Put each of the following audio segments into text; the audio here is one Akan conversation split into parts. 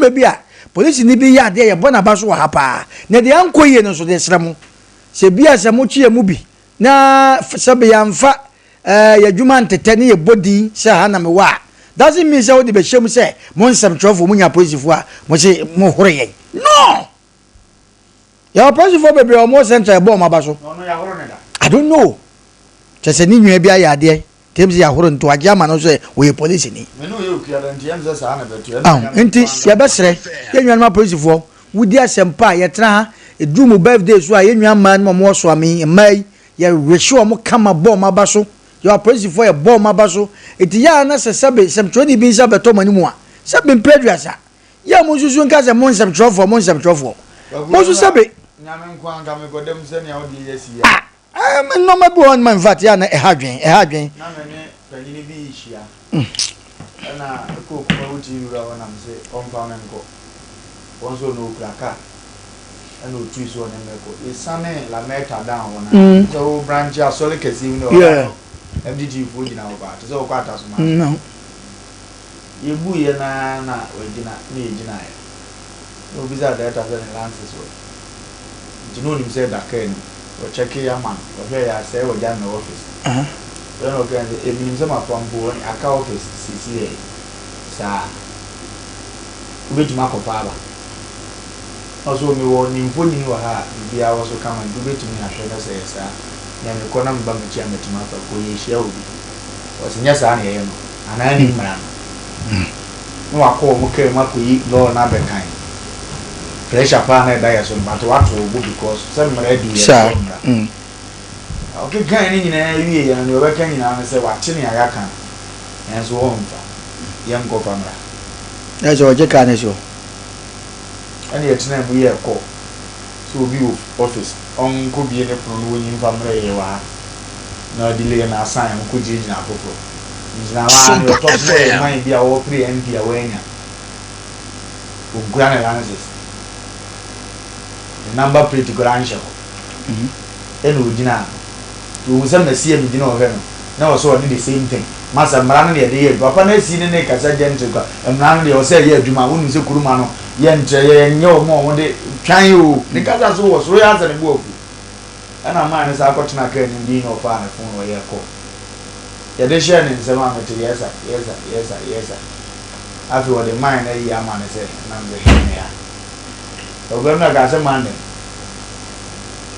baby police ni bi ya de ye bona ba so ha pa na de ankoye no so de sramo se bia se mo tue mu bi na sabe ya mfa ya dwuma ntete ne ye bodi se ha na me wa doesn't mean say we be shem say mo nsem trofo mo nya police fo a mo se mo hore ye no ya police fo be o mo center bo ma ba so no ya horo ne da I don't know chese ni nwa bia ya de temzi ya horo nto agya ma no so we police ni me no ye okua da ntia mse sa na betu enti ya besre ye nwa ma police fo wudi asempa ye tra ha edu mu birthday so a ye nwa ma no mo so ami mai ye resho mo kama bo ma ba so your police for a bomb mabaso eti ya na se sabe sem trodi bi sa beto mani mu a sabe mpedwasa ya mo susu nka se mo nsem trofo mo so sabe nyame nko anga me godem se ne awdi yesi ya no ma bo on man fat ya na ehadwen na me ne panyini bi hia na ko ko wuti yura wana mse onfa men ko wonso no kraka ana otu iso ne meko isane la meta down wana so branch asole kesi no MDG for you now about so quite as man. No. You buy na wajina ni jina ya. No biza data za ni lances wo. Jino ni mse da ken. Wo check ya man. Wo ya say wo ja na office. Then okay e bi mse ma pampo ni aka office CCA. Sa. Ubetuma ko pa ba. Also mi wo ni mfoni ni wa ha bia wo so kama ubetumi na hwe na say sa. Na me kona mba mechi ametima pa ko yehia obi osinya sa na ye no anani mra no akọ mo ke makoyi law na be kan pressure pa na da ya so but what to because some mra do ye so mra okay kan ni nyina wie ya no be kan nyina na se wache ne aya kan enso wo mfa ye nko pa mra ezo je kan eso ani etina mu ye ko so bi office on ko bi ne pro no yin famre ye wa na delay na assign ko jiji na popo na wa no top boy man bi a wo pre MP a wenya o grana lances the number plate granja eno ojina to usam na sie mi jina o he no na o so the same thing masa mra no de ye papa na si ne kasa gentle kwa mra no de o se ye aduma wonu se kuruma no ye nche ye nye o mo de twan yo ne kasa so wo so ya za ne bo ofu ana ma ne sa akotena ka ni ndi no fa na fun no ye ko ye de share ne nsema amete yes afi wo de mind na yi ama ne se na mbe ne ya o gbe na ga se man ne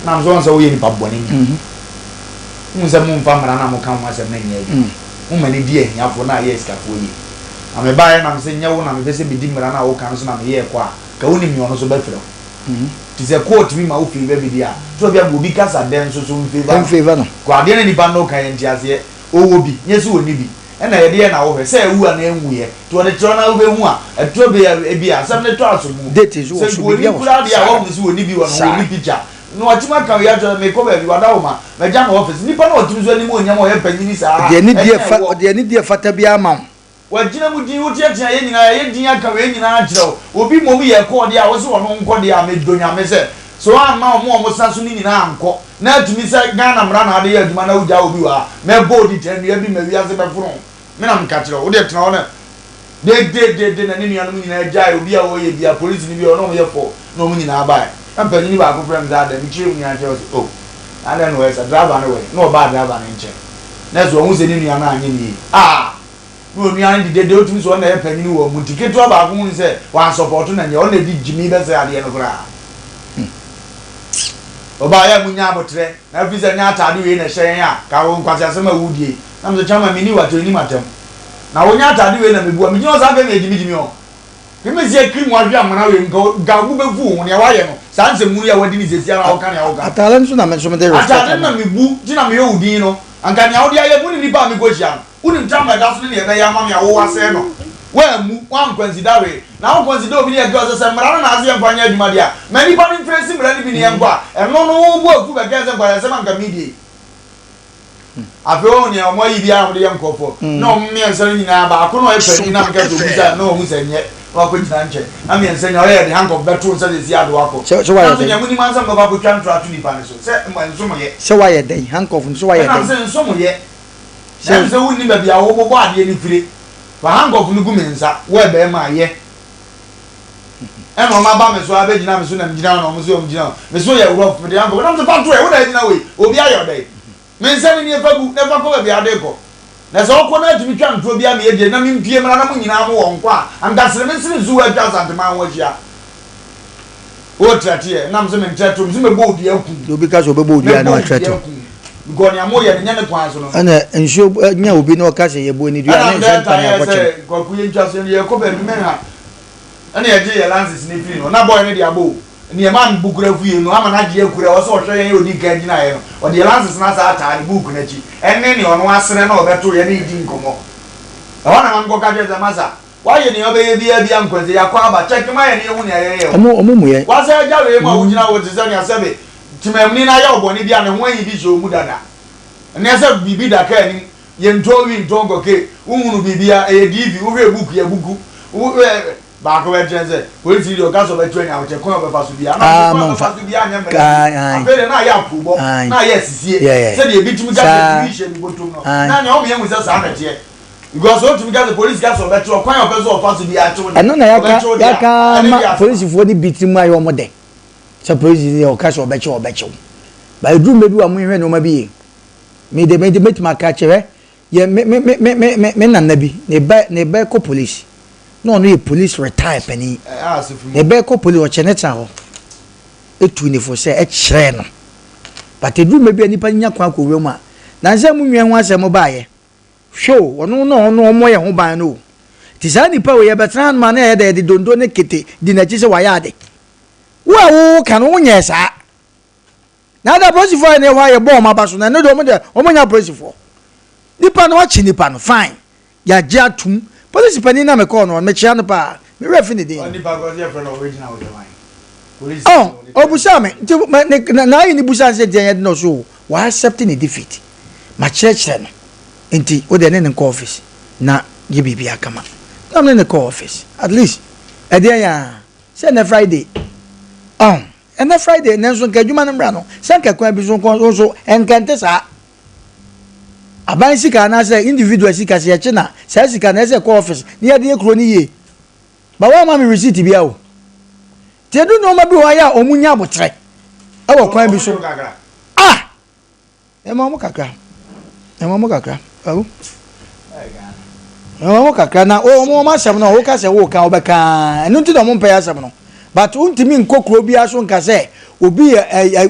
na mzo nso wo ye ni pabbo ni nse mu mfa mara na mo kan ma se na nya bi mo mani di ehiafo na yes ka fo yi ame ba ye na mse nya wo na me pese bi di mara na wo kan so na me ye kwa ka woni mi ono so be fero ti se court mi ma wo fi be bi dia to bia go bi kasa den so favor no kwa de na ni ba no kan ye ntiase owo bi nyesu oni bi na ye de na wo hwe se ewu a na enwu ye to de tro na wo be hu a to be e bi a sam ne to aso mu date zo so bi ya wo nsi oni bi wo no ni picture no atima kan ya to me ko be bi wada wo ma me ja na office ni pa na otimi zo ni mo nya mo ye panyini sa de ni die fata bi ama wajina mu din wuti atia ye nyina ye din aka we nyina agirao obi mom ye ko de a wo so wono nko de a me donya me se so amma mo saso ni nyina anko na atumi se Ghana mra na ade ye aduma na uja obi wa me body ten ye bi me wi ase be furu me na mka kire wo de tena wo na de na ni nyina mu nyina jai obi a wo ye bia police ni bi o no ye fo no mu nyina abai ampa ni ba ko frem za da mi kire mu nyina je o and no we sa driver no we no ba driver ni nche na so hu se ni nyina na anyi ni no ni an di de otumi so na e panini wo mu tiketo ba ko mu se wan support na nye o na di jimi be se ade no kra oba ya mu nya abotre na fi se nya atade we na hyen ya ka wo nkwase asema wudie na me chama mini wa to ni matem na wo nya atade we na me bua me nyo sa fe me jimi o ke me sie kri mu ahwe amana we ga mu be fu wo ne wa ye no sa nse mu ya wadi ni sesi ara wo kan ya wo ga atale nso na me so me de respect atale na me bu ji na me ye udin no anka nya wo dia ye bu ni ba me go hia unim tama da so ne ye be ya ma me awo wase no wa mu wan consider we na wan consider obi ne girl say mara na azie nkwanya adwuma dia mani ba ni friends mara ni bi ne yengwa eno no wo bu afu be gese kwa se man ka media afo ni omo yi bia mo de yankofo no me ense nyina ba ko no e pani na nka to bisa no hu se nye wa ko tina nche na me ense nya o ye de hankof beto se de sia do wako so wa ye de nyamuni mansa mo ba ko twa ntwa tu ni pa ne so se mo enso mo ye so wa ye de hankof so wa ye de na se enso mo ye se woni ba bia wo bo ade ni fire ba hangof ni gumensa we be ma ye and on my bum so I bet you now soon and down on Museum General. Miss Soya work for the uncle. I'm the pathway. What I know, will be your day. Men sending you never go be a deco. That's all connected to become to be a medium. I mean, PM and I'm in our own qua, and that's the missing zoo at just at the man was ya. What that here? Namson and Chatum, Zimmer boat, you because of a boat, you are not treated. Going more than any question. And sure, there will be no castle. You will need to go just in your cover men. Any idea lands is nipping, or not boy any abo. Near man book of you, no, I'm not here, could also show you the Gardina, or the lands is not that book, and any on one send or that to any dinkomo. I want to go catch the massa. Why you know, baby, uncle, they are quite check my own. What's a jolly emotional with the Zania Sabi? To me, I Bonibian and when you be so mudana. And as a bibi that can, yen told me, don't go, okay, who be a give you a book, your book. Back away, Jensen. We'll see your castle by training out your corner of us to be a man. I yes, said you beat me to now, young with us, because all together the police gas or better, quite a person of us to be actually. I know police if only beating my own day. Suppose your castle better or better. But I do maybe I'm wearing no maybe. Me they made the bit my catcher, yeah, me and Nebi, never police. No, no, police retire penny. The Beko police or Cheneta. A 24 say a train. But they do maybe any panya quack Roma. Nanzamu was a mobile. Show, or no more home by no. Tis any power, but round man, they don't do kitty, dinner is a wayade. Well, can one yes, sir. Now the person for any wire bomb, my person, and no domain, or my person for. Nipan watching Nipan, fine. Ya jatum. Police penina me call no me chia no pa me refi ni din oni pa go your friend original with the line police obusa me na yi ni busa se den no so wa accepting a defeat ma church no enti o de ne call office na ye bibia kama na me ne call office at least e dey ya say na Friday and na Friday na so ka djuma no bra no say ka kwa bi so enkante sa aban sika na say individual sika se che na say sika na say call office ni ya de kro ni ye ba wa ma me receipt bia o te do no ma bi wa ya omunya abotre e wo kwan bi so e ma mo kakra awu mo kakra na o mo ma sam na o ka se wo ka o be ka enu ti do mo mpa ya sam no but untimi nkokro bia so nka say obi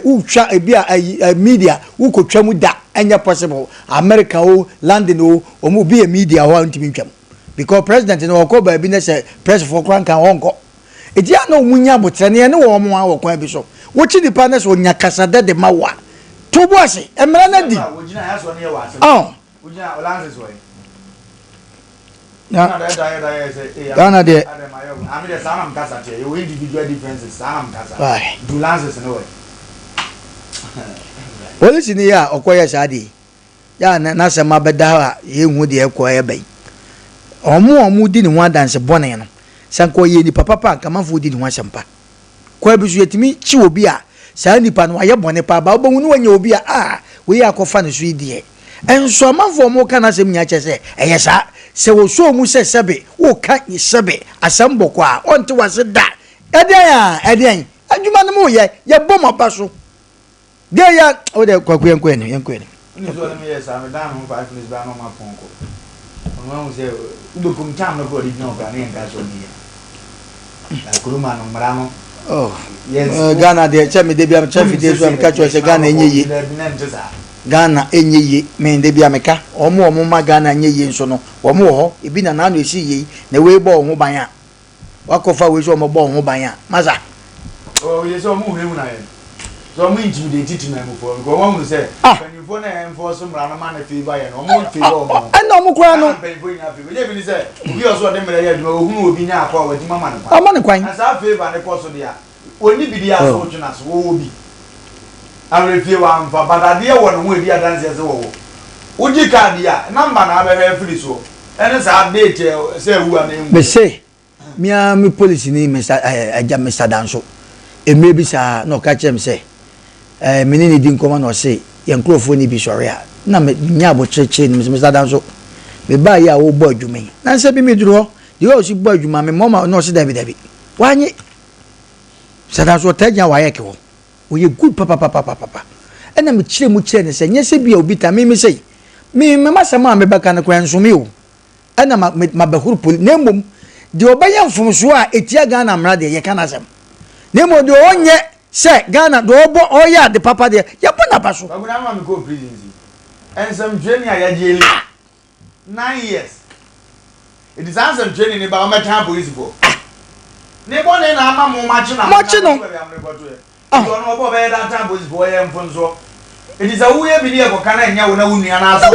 utwa bia media ukotwa mu da enya possible America o London o omo be media ho untimi ntwam because president no ko ba bi na say press for kran kan honko edi ana omunya botre ne wo mo a kwan bi so wo chi di partners o nya kasada de mawa to bo ase emra na di ogina ya so ne ya wa ase ogina olanse so na Ghana de I mean the sanam kasa che you individual differences sanam kasa do lances no way police ni ya okoye sade ya na sema beda ye hu de ekoye bai omo di ni ho adanse bone no sanko ye ni papa kamafo di ni ho asempa kwa bisu yetimi chi obi a sa nipa no aye bone pa ba obo hu wanya obi a we akofa ne so idie enso amafo mo kana sem nya chese eyesa se wo so mu se sebe wo ka ni sebe asambo kwa onte wase da eden adwuma no mo ye bom abaso de ya o de kwaku yenkwe ni ni so na me yes am dan ho 5 minutes ba no ma ponko ono mo se udo kum tam no ko di no ka ni nka so ni ya kuruma no mrano yes Ghana de chemi de bia chef de so am ka cho se Ghana enyeyi Ghana enyeyi me de bia meka omo ma Ghana enyeyi nso no omo ho ebi na no esi yi na we bo ho ban a wakofa we so omo bo ho ban a maza yes omo hu na ye so mo intimidate to me for go won say when you phone and for some rana man favor ye no mo favor mo and no mo kura no we be say we also dem mere ye do ohunu obi nya akwa wadi mama ne kwa mama ne kwan asa favor ne koso dia oni bi dia so twena so wo bi amre fie wa mfa badade ye wo no ho edi adanse ye se wo uji card ya number na be free so ene sa date say wu ana emu be say mi police ni Mr. Danso e maybe sa no ka chem say menini di nkoma no say ye nkrofo ni bi sori a na me nya bo cheche ni Mr. Danso me ba ya wo bo adwuma na se bi me duro di o si bo adwuma me mama no se dabi wanye sada so tanya waye ke ho oye good papa ena me kire mu kire ne se nyese bia obi ta me sei me masama me baka ne kwan so me o ena ma bahuru poli nemom de obanya mfomso a etia Ghana mra de ye kana asem nemo de onye se Ghana do obo oya de papa de ye bona baso baguna ma me go prison and some training ya jeli 9 years it is some training ba o meta police for ne bo ne na ama mo machi na you no obo be that time police for ye mfonso it is a wuye bi ne ko kana nya wo na wunua na aso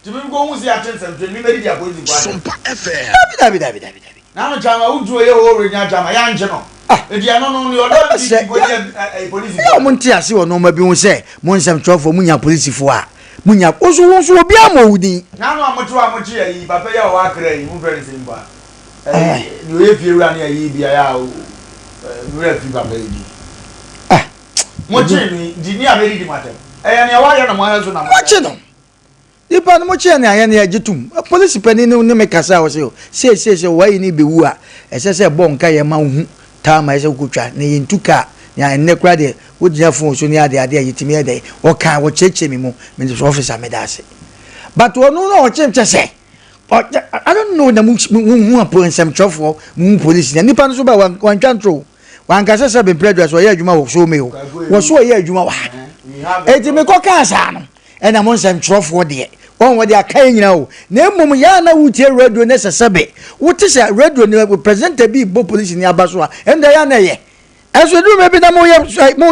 to be go hu see attention to me media police for Sompa FM. David na no chama udu ye wo renya chama ya nje no edia no you don be police ya mo ntia se wo no ma bi hu se mo nsem trofo munya police fo a munya oso obi amawudi na no amochi ya yi papa ya wa kra yi mu very simple you ye fie ura na yi bia ya o ura fi papa yi mo chi ni di ni abedi di matem ya wa ya na mo ya so na mo chi no ipa no mo chi na ya na ya gitum police pani ne me kasa wo se wai ni be wu a se bon ka ye ma hu ta ma se kutwa na yin tuka ya enne kra de wo dia fon so ni ade yitimi ade wo ka wo cheche mi mu me the officer me da se but wo no cheche se I don't know na mu appoint some trofo mu police ni pa no so ba wan twantro wan ka se be president so ye adwuma wo so me wo so ye adwuma wa eti me ko ka sa no e na mo nsem trofo de on wo de akan nyina o na mmom ya na wutie radio ne sesebe wuti se radio ne presenter bi bo police ni abaso a enda ya na ye eso du me bi na mo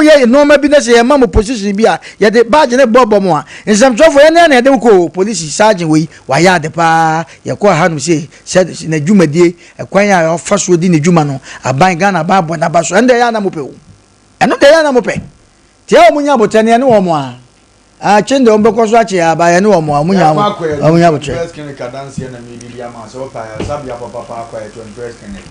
ye no ma bi na se ye ma mo position bi a ye de badge ne bobo mo a nsem trofo ye na de ko police sergeant we wa ya de pa ye ko ha no se na dwumadie ekwan ya ofaso di ne dwuma no aban Ghana ba bo na baso enda ya na mo pe o eno de ya na mo pe tie o munya botane ne wo mo a chende ombe ko so ache aba ye ne wo mo amunya botre first clinic dance ye na me bi ama so pa sabia papa kwa 21st clinic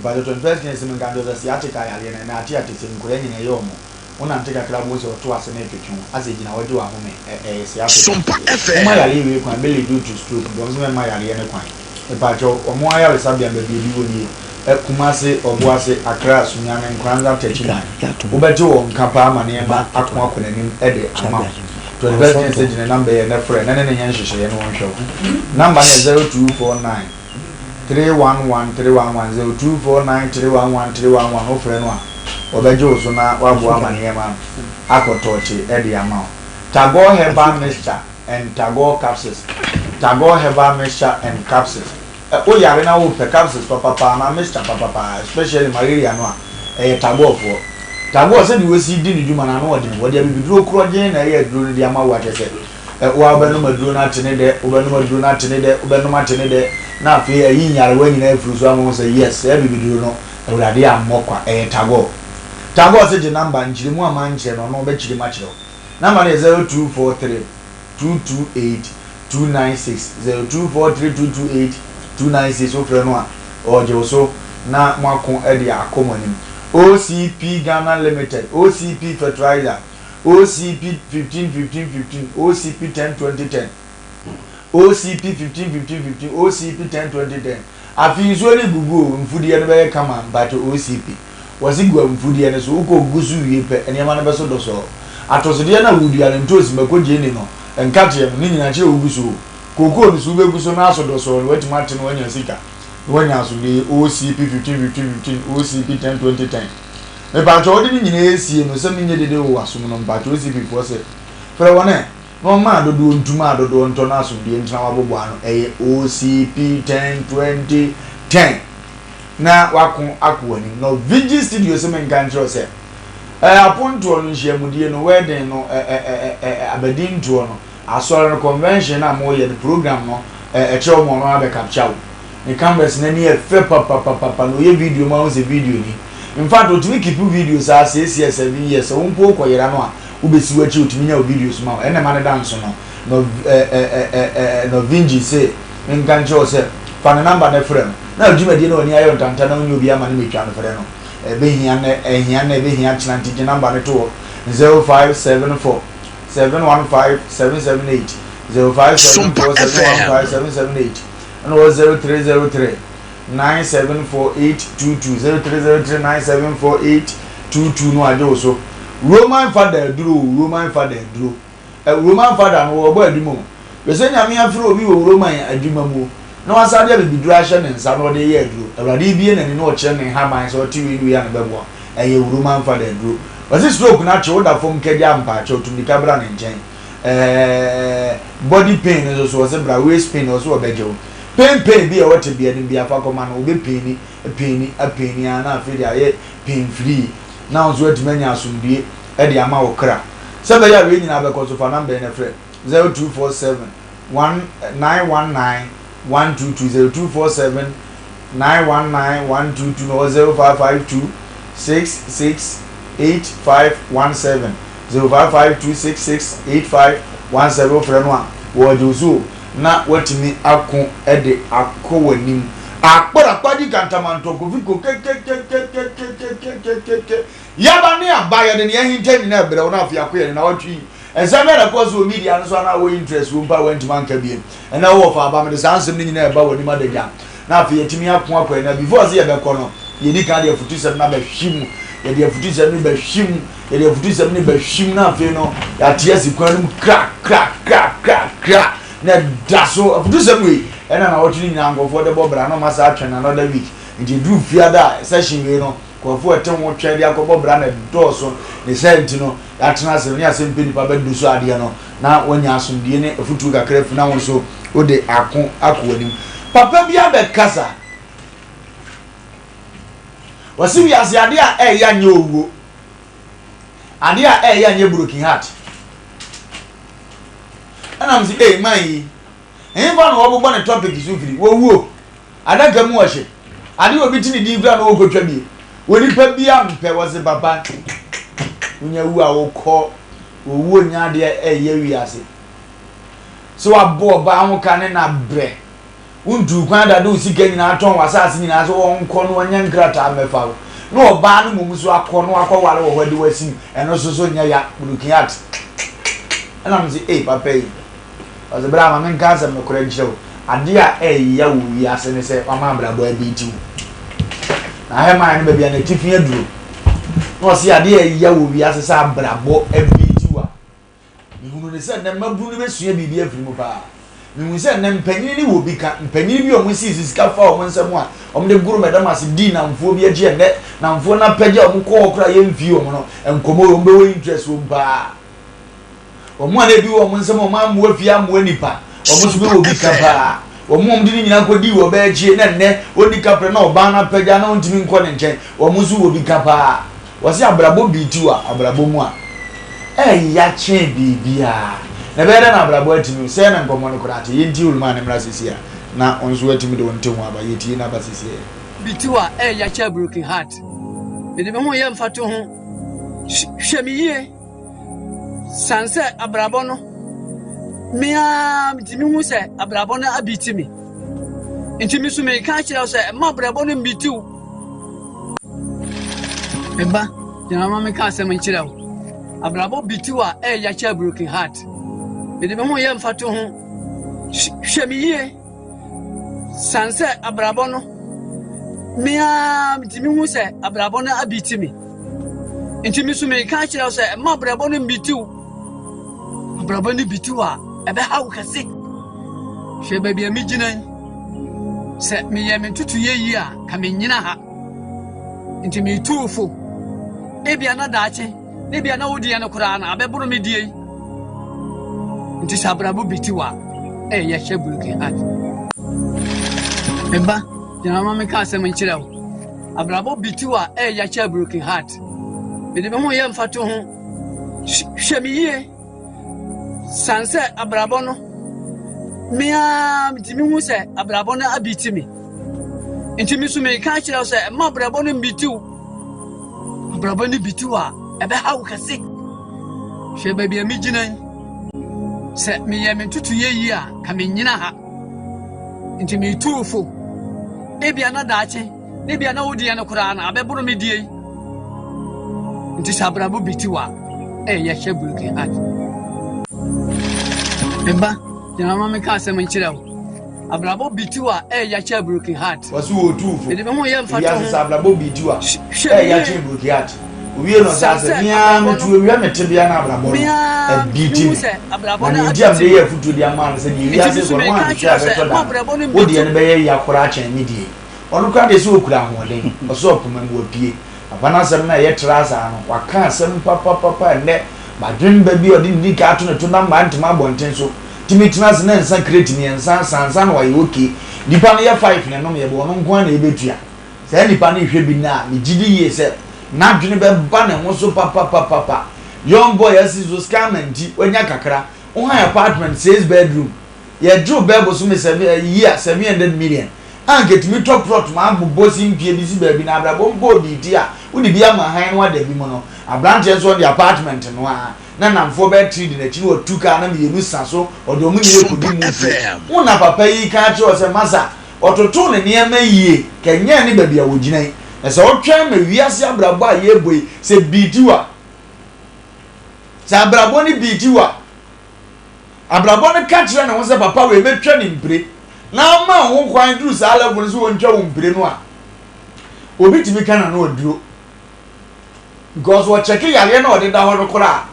ba the 21st clinic sim ngando za si ache ka ya le na ati sim ko ye ne yo mo una nteka kla bo so to ase na etwetwu ase gina wodi wa home si ache Sompa FM. ma ya le we kwa bele do to stroke do so ma ya le ne kwa e pa jo omo aya we sabia be bi woni Kumasi Obuasi Accra Sunyane Nkranza Techina Ubejo Nkapa Amane ba akwa akonanim ede ama to the best message na number ye na frɛ na ne nya nhyehyɛ ye no wonhwɛ number ne 0249 311 311 0249 311 311 ofrɛ no a obejo so na wabo amane ma akotoche ede ama Tagore Herbal Mixture and Tagore Capsules Tagore Herbal Mixture and Capsules o yare na wo pe capsules papa na mixture papa especially malaria no a Tagore for Tagore say we see di ni dwuma na no wo de bi duro kro gen na ye duro di ama wa tese wo abenu maduro na tene de obenu maduro na tene de obenu ma tene de na afi yi nyare wa nyina afuru so am say yes e bi duro no awurade amokwa Tagore say the number njiri mu ama nche no be chiri ma chiro number is 0243 228 296 0243 228 296 ofre no a oje so na mwako e dia akomonim OCP Ghana Limited OCP Fertilizer OCP 15 OCP 10 OCP 15 OCP 10 afi so ni gugu mfudie no be kama but OCP wasi gwa mfudie no so uko gusu wie pe enema no be so do so atosodie na wudua no ntosi makoje ni no enkaje ni nyina che ogusu koko ni so be gusu na so do so wati mate no wanya sika wanya so ni OCP 15 OCP 10 me ba jo de ni nyina esie no se minye dede wo asum no ba to OCP for se fra wona no ma do do ntuma do do nto na so de ntina wabobo ano OCP 10 na wakon akwani no Vigi Studio se men kanjo se aponto no hyiamudie no wedding no abedin to no asore convention na mo ye the program no chew mo no abe capture ni canvas na ni efe papa no ye video ma o se video ni in fact otumi keep videos as 7 years won po koyera no a ubesi wachi otumi nya videos ma e na ma dance no Vigi say men kanjo se fa na number na frame na adwumadi na oni ayo ntanta na onye obi ama na metwa no frɛ no ehia chinanti number ne to 0574 715 778 0574 715 778 and 0303 03039748222 03039748222 no ajo so Roman father duro Roman father no obo adimo we say nyame afro obi wo Roman adwuma mu na wasade be bidura hye ne nsa no de ye aduro awrade bie na ni no kire ne haman so ti wi ya na bebo eye Roman father duro wasi stroke na che oda fom kedi ampa che otumi kabra ne nchen body pain so was bra waist pain so obejo pain bi e wote bia ni bia fa koma na obe pain ana afiri aye pain free na onzo adimanya asumdie e de ama wo kra se be ya we nyina be ko so fa number na frɛ 0247 1919 122 0247 919 122 no 0552 668517 0552668517 frɛno a wo jozo na watimi akon ede akɔwanim akpɔrakpadi kantamanto kofiko yaba ne abaya de ne yahintani na brɛ na afia koyɛ na watwi ensame na koso media no so na wo interest wo mpa wanti man ka biem na wo fa aba me de sansem ni nyina eba wani madagya na afia yetimi akon akɔ na before say yɛbɛkɔ no yedi ka de afutusɛm na bɛhwim yedi afutusɛm ni bɛhwim yedi afutusɛm ni bɛhwim na afia no yatia sikwanum crack na daso afutusɛm we ɛna na wɔtwe nyina ngɔfo de bɔbra no masa atwe na another week nti du fiada session we no kɔfo ɛte ho twɛ de akɔbɔ bra na dɔɔso ne sɛnti no atena asɛm ne Asem Mpe Nipa bɛdu so adeɛ no na wonya asomdie ne afutu kakra funa wo so wode ako akɔwanim papa bia bɛkasa wasi wi ase ade a ɛyɛ anya owo ade a ɛyɛ anya broken heart ana msi man yi ba no wo bɔ ne topic so firi wo wuo adaka mu ɔhye ade obi tini di gra no wo kotwa bi woni pa bia mpɛ wose papa unya wu a wo kɔ wo nya de ɛyɛ wi ase so abo ba ho ka ne na brɛ undu kwan da do sika nyina aton wasase nyina so won kɔ no nya nkrata mefa no oba no mumu so akɔ no akɔware wo hwade wasim ɛno so nya ya burukiat ana mzi papa yi ɔze bra ma men kansa me kora nkyerɛw ade a ɛyɛ wo wi ase ne sɛ mama brabo abiti na hema ne ba bia na tifi aduro no se ade ɛyɛ wo wi ase sɛ brabo abiti wa mihunu ne sɛ na maburu ne besua bibia afiri mu pa mihunu sɛ na mpanyini ni wo bi ka mpanyini bi o mo sisi sika fa o mo nsɛm a o mo de guru medam ase di na mfo bi agye ne na mfo na pagya o mo kɔ okra ye mfi o mo no enkomo o mo be wo interest o mpa o mo na bi o mo nsɛm o ma mo afia mo nipa o mo so be wo bi ka pa o mo mdi ni nyina kodi wo ba agye na ne oni ka pre na o ba na pagya na ontimi nkɔ ne nkyɛn o mo so wo bi ka pa wo se abrabo bi tu a abrabo mu a ya che bibia na be na abrabo atimi se na nkomo no korate yenti uluma na mra sisia na onso atimi de wonte ho aba yeti na ba sisia bitiwa ya che broken heart me de ho ye mfato ho hwemiye sanse abrabo no mea mitimi hu se abrabo no abitimi ntimi so me ka kire se ma abrabo no mbitiw eba jama me ka se me kire wo abrabo bitiwa ya che broken heart me de ho ye mfato ho hwemiye sanse abrabo no mea mitimi hu se abrabo no abitimi ntimi so me ka kire se ma abrabo no mbitiw abrabo no bitiwa ebe ha wo kase hwe ba bia mi ginan se me ye me tutu ye yi a ka me nyina ha ntimi tuufo ebia na daache ebia na wodi ya no kura na abeburu me die nti sabrabo bitiwa ye hwe broken heart eba jana mama ka se me kire wo abrabo bitiwa ye hwe broken heart me de ho ye mfato ho hwe me yie sanse abrabo no mea mitimi hu se abrabo no abitimi ntimi so me ka kire se ma abrabo no mbitiw abrabo no bitiwa ebe ha wo kase hwe ba bia mi ginan se me ye me tutu ye yi a ka me nyina ha ntimi tuufo ebia na daache ebia na wodi ya no kura na abeburu me die nti sabrabo bitiwa ye hwe broken heart eba jana mama ka se me kire wo abrabo bitiwa ya cha broken heart wasu otu fo de be ho ye mfa ya to abrabo bitiwa ya cha broken heart owie no sa se nia metu owie mete bia na abrabo biti abrabo na ndi am de ye futu dia man se ni wi ase so no an sha be to da wo de ne be ye yakora cha ni die onu ka de so okura holen oso opuma mu opie abana sem na ye trasa no waka sem papa ne madwen ba bi odi ndi ka to ne to na ma ntema bonten so timitina se na nsa create ni nsa sansa na waye okay nipa no ye 5 ne no me bo no nko na ebetua se nipa no hwe bi na me gidi ye se na dwene be ba ne ho so papa young boy asi so scam anti onya kakra o ha apartment 6 bedroom ye drew bebo so me 700 million an get me top plot ma bobo si mpie bi si ba bi na abrabo mbo bi di a woni bi ama han no ada bi mo no abranche so the apartment no a na namfo be 3 di na chi no 2 ka na me yenu sa so odo mu ni ekodi mu wona papa yi ka che o se masa ototo ne niam yie kenye ne ba bia woginan e se otwa ma wiase abrabo a ye boy se bidiwa sa abrabo ni bidiwa abrabo ne ka kire na wo se papa we betwa ni mpre na ma ho kwan duru sa level so wontwa wo mpre no a obi timi kana na oduro because what check yale na ode da ho no kora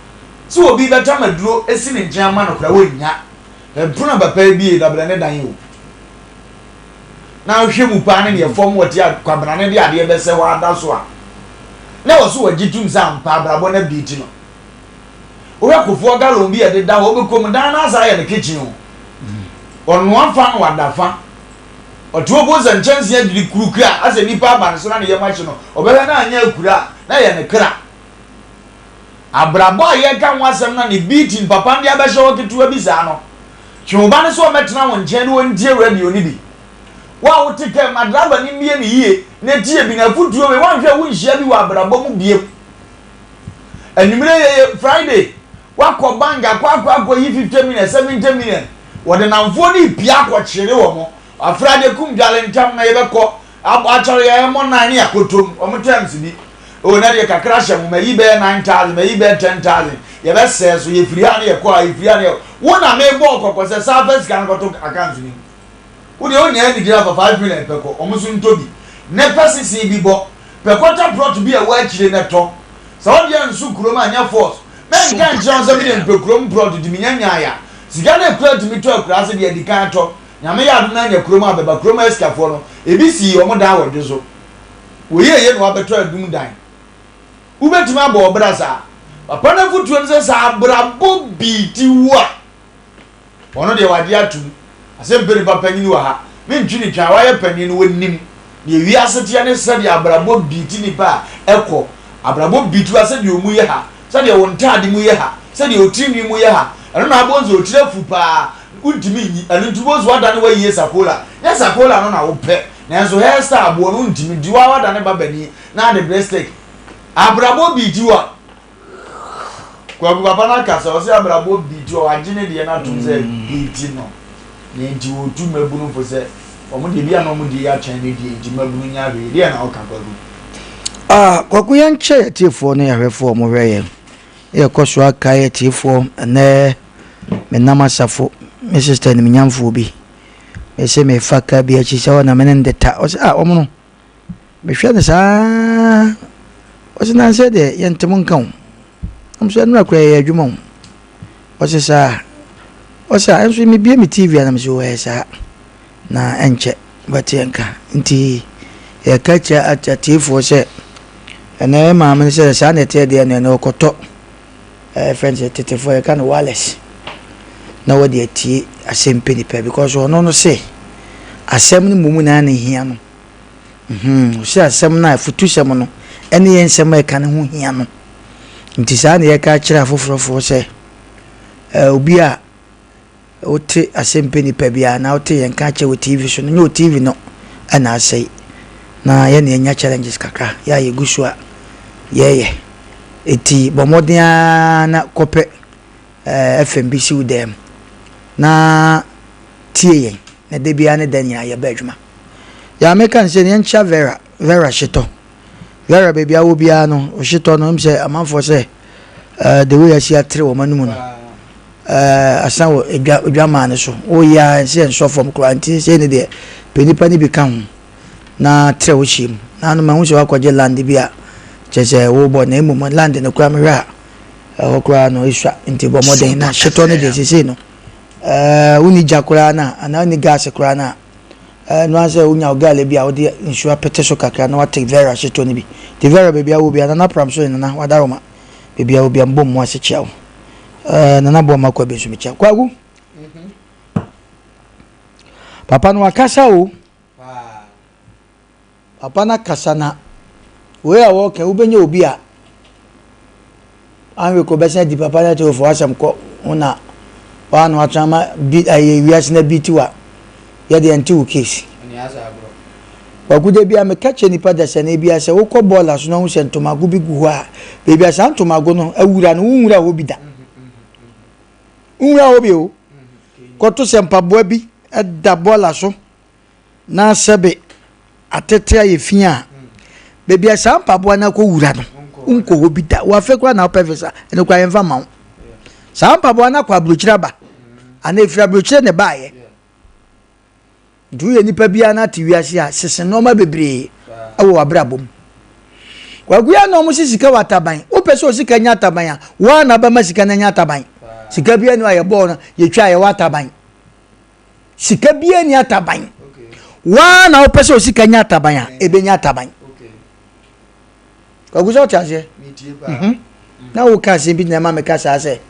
so obi beta maduro esi ne nkyɛn ma no kora wonya empuna papa bi da bra ne dan yo na hwe mu pa ne ye fom wote kwabra ne de ade be se wa da so a na wo so wagitum sa mpa abrabo na biiti no o yakofo galo bi ade da ho be kom dan na sa ya ne kitchen o onu afa no wadafa oto obo za nchanse adiri kurukura ase nipa aba so na ne ye machi no obele na anya akura na ye ne kra abrabo ye ka nwasem na ne biiti papa ndi abehye wo ketua bi za no twuba ne so o metena won nchen wo ndie radio ni bi wa wo tike madraba ni mie ni yie na tie bi na futuo we wan hwe wo nhia bi wa abrabo mu biem anumre ye Friday wa ko banga kwa yi 50 million 70 million wode namfo ni pia ko kyere wo mo afrade kum dwale ntam na ye beko achare ye mo nan ya kotom o mo times bi o na de kakra hye mo mayi be 9000 mayi be 10000 ye be se so ye firi ha na ye ko ye firi ha na wo na me bo kokko se service kan ko to account ni wo de o nya ni gira for 5 million peko o mo so ntobi ne pesisi bi bo pekota plot bi e wa kyere na to so o de nsu kuroma anya force men kan je on 7 million pekrom plot di minya ya siga na kura timi to akura se de dikan to nyame ya do na nya kuroma abeba kuroma eskafo no ebi si o mo da wo de so wo ye no abeto adum dan wo betimi abo obrasa papa na futuo nse sa abrabo biti wa ono de wade atu Asem Mpe Nipa panyin wa ha me ntwini twa wa ye panyin no nim ne wi asete ne se de abrabo biti nipa ekọ abrabo biti wa se de omu ye ha se de wontade mu ye ha se de otimi mu ye ha eno na abonzo otire fu pa untimi yi eno ntubozo wada ne wa yi sakola ya sakola no na wo pe na enso hairstyle abo no ntimi di wa wada ne babani na de breastplate abrabo biti wa kwa papa na kasa o se abrabo biti wa agine de na tumze biti no ne nti wo tu mabunu fo se omo de bia no omo de ya chan de di mabunu nya be de na o ka baru kwaku yan che tifo ne yahwefo mo hweye e koso aka ye tifo ne me namasafo me sister ni nyamfo bi me se me faka bi achi se wana menen de ta o se omo no me hwe ne sa o se nan se de yentemun kan am se no akwa ye adwuma o se sa o se enso mi bia mi TV na me se o sa na enche batienka nti e kacha atifo se ene ma me se sa na te de ne no koto friends tetefo e kan wireless na wodi ati Asem Mpe Nipa because ono no se asem ni mumu na na hia no o se asem na futu sem no ene yen sem e kan ho hia no nti sa na ye ka kira foforo se obi a ote Asem Mpe Nipa bia na ote yen ka kira TV so no TV no ana asai na ye na nya challenges kakra ya ye gusua ye eti bomodia na kope FMBC udem na tie yen na de bia ne dan ya ye badwuma ya meka nse ne ncha vera shito vera baby awo bia no o shito no mse amanfo se the way ya sia tre wo manum no asan edwa ne so o ya se nso from quarantine se ne de penipa ni bi kan na tre wo chim na no ma hu se wakwaje land bi a chese wo bo na emu land ne kwa mra o kwa no iswa nti bo modern na sheto ne de sese no uni jakura na ana ni gas kura na no ase unya ogale bi a wo de insure pete so kakra na wa take vera sheto ne bi the vera baby a wo bi na pram so na wadaroma baby a wo bi ambom mo ase chiawo nana bo makwa be so mi chia kwagu papa no akasa o papa na kasa na we a wo ke ubenya obi a anwe ko besa di papa na to for asem ko una wa no atama bi aye wiase na bitiwa ye de anti case ani asa agro kwagu de bia me kache nipa da se na bia se wo ko bola so na hu se ntomago bi gu ho a be bia sa ntomago no awura no wunwura wo bi da unwa obi o koto sempaboa bi da bola so na sebe atete aye fia bebi asa mpaboa na ko wura no unko obi da wa fe kwa na opefesa ene kwa yemfa ma sa mpaboa na kwa abrochira ba ana efira abrochira ne baaye duye nipa bia na tiwiase a sese no ma bebre awo abrabom kwa guya no mo sisika wataban o pese o sika nya taban a wa na ba masika na nya taban sika bia ni aye bo no ye twa ye wataban sika bia ni ataban wa na o pese o sika nya taban a ebe nya taban ko guzo chaje na o ka se bi na ma me ka sa se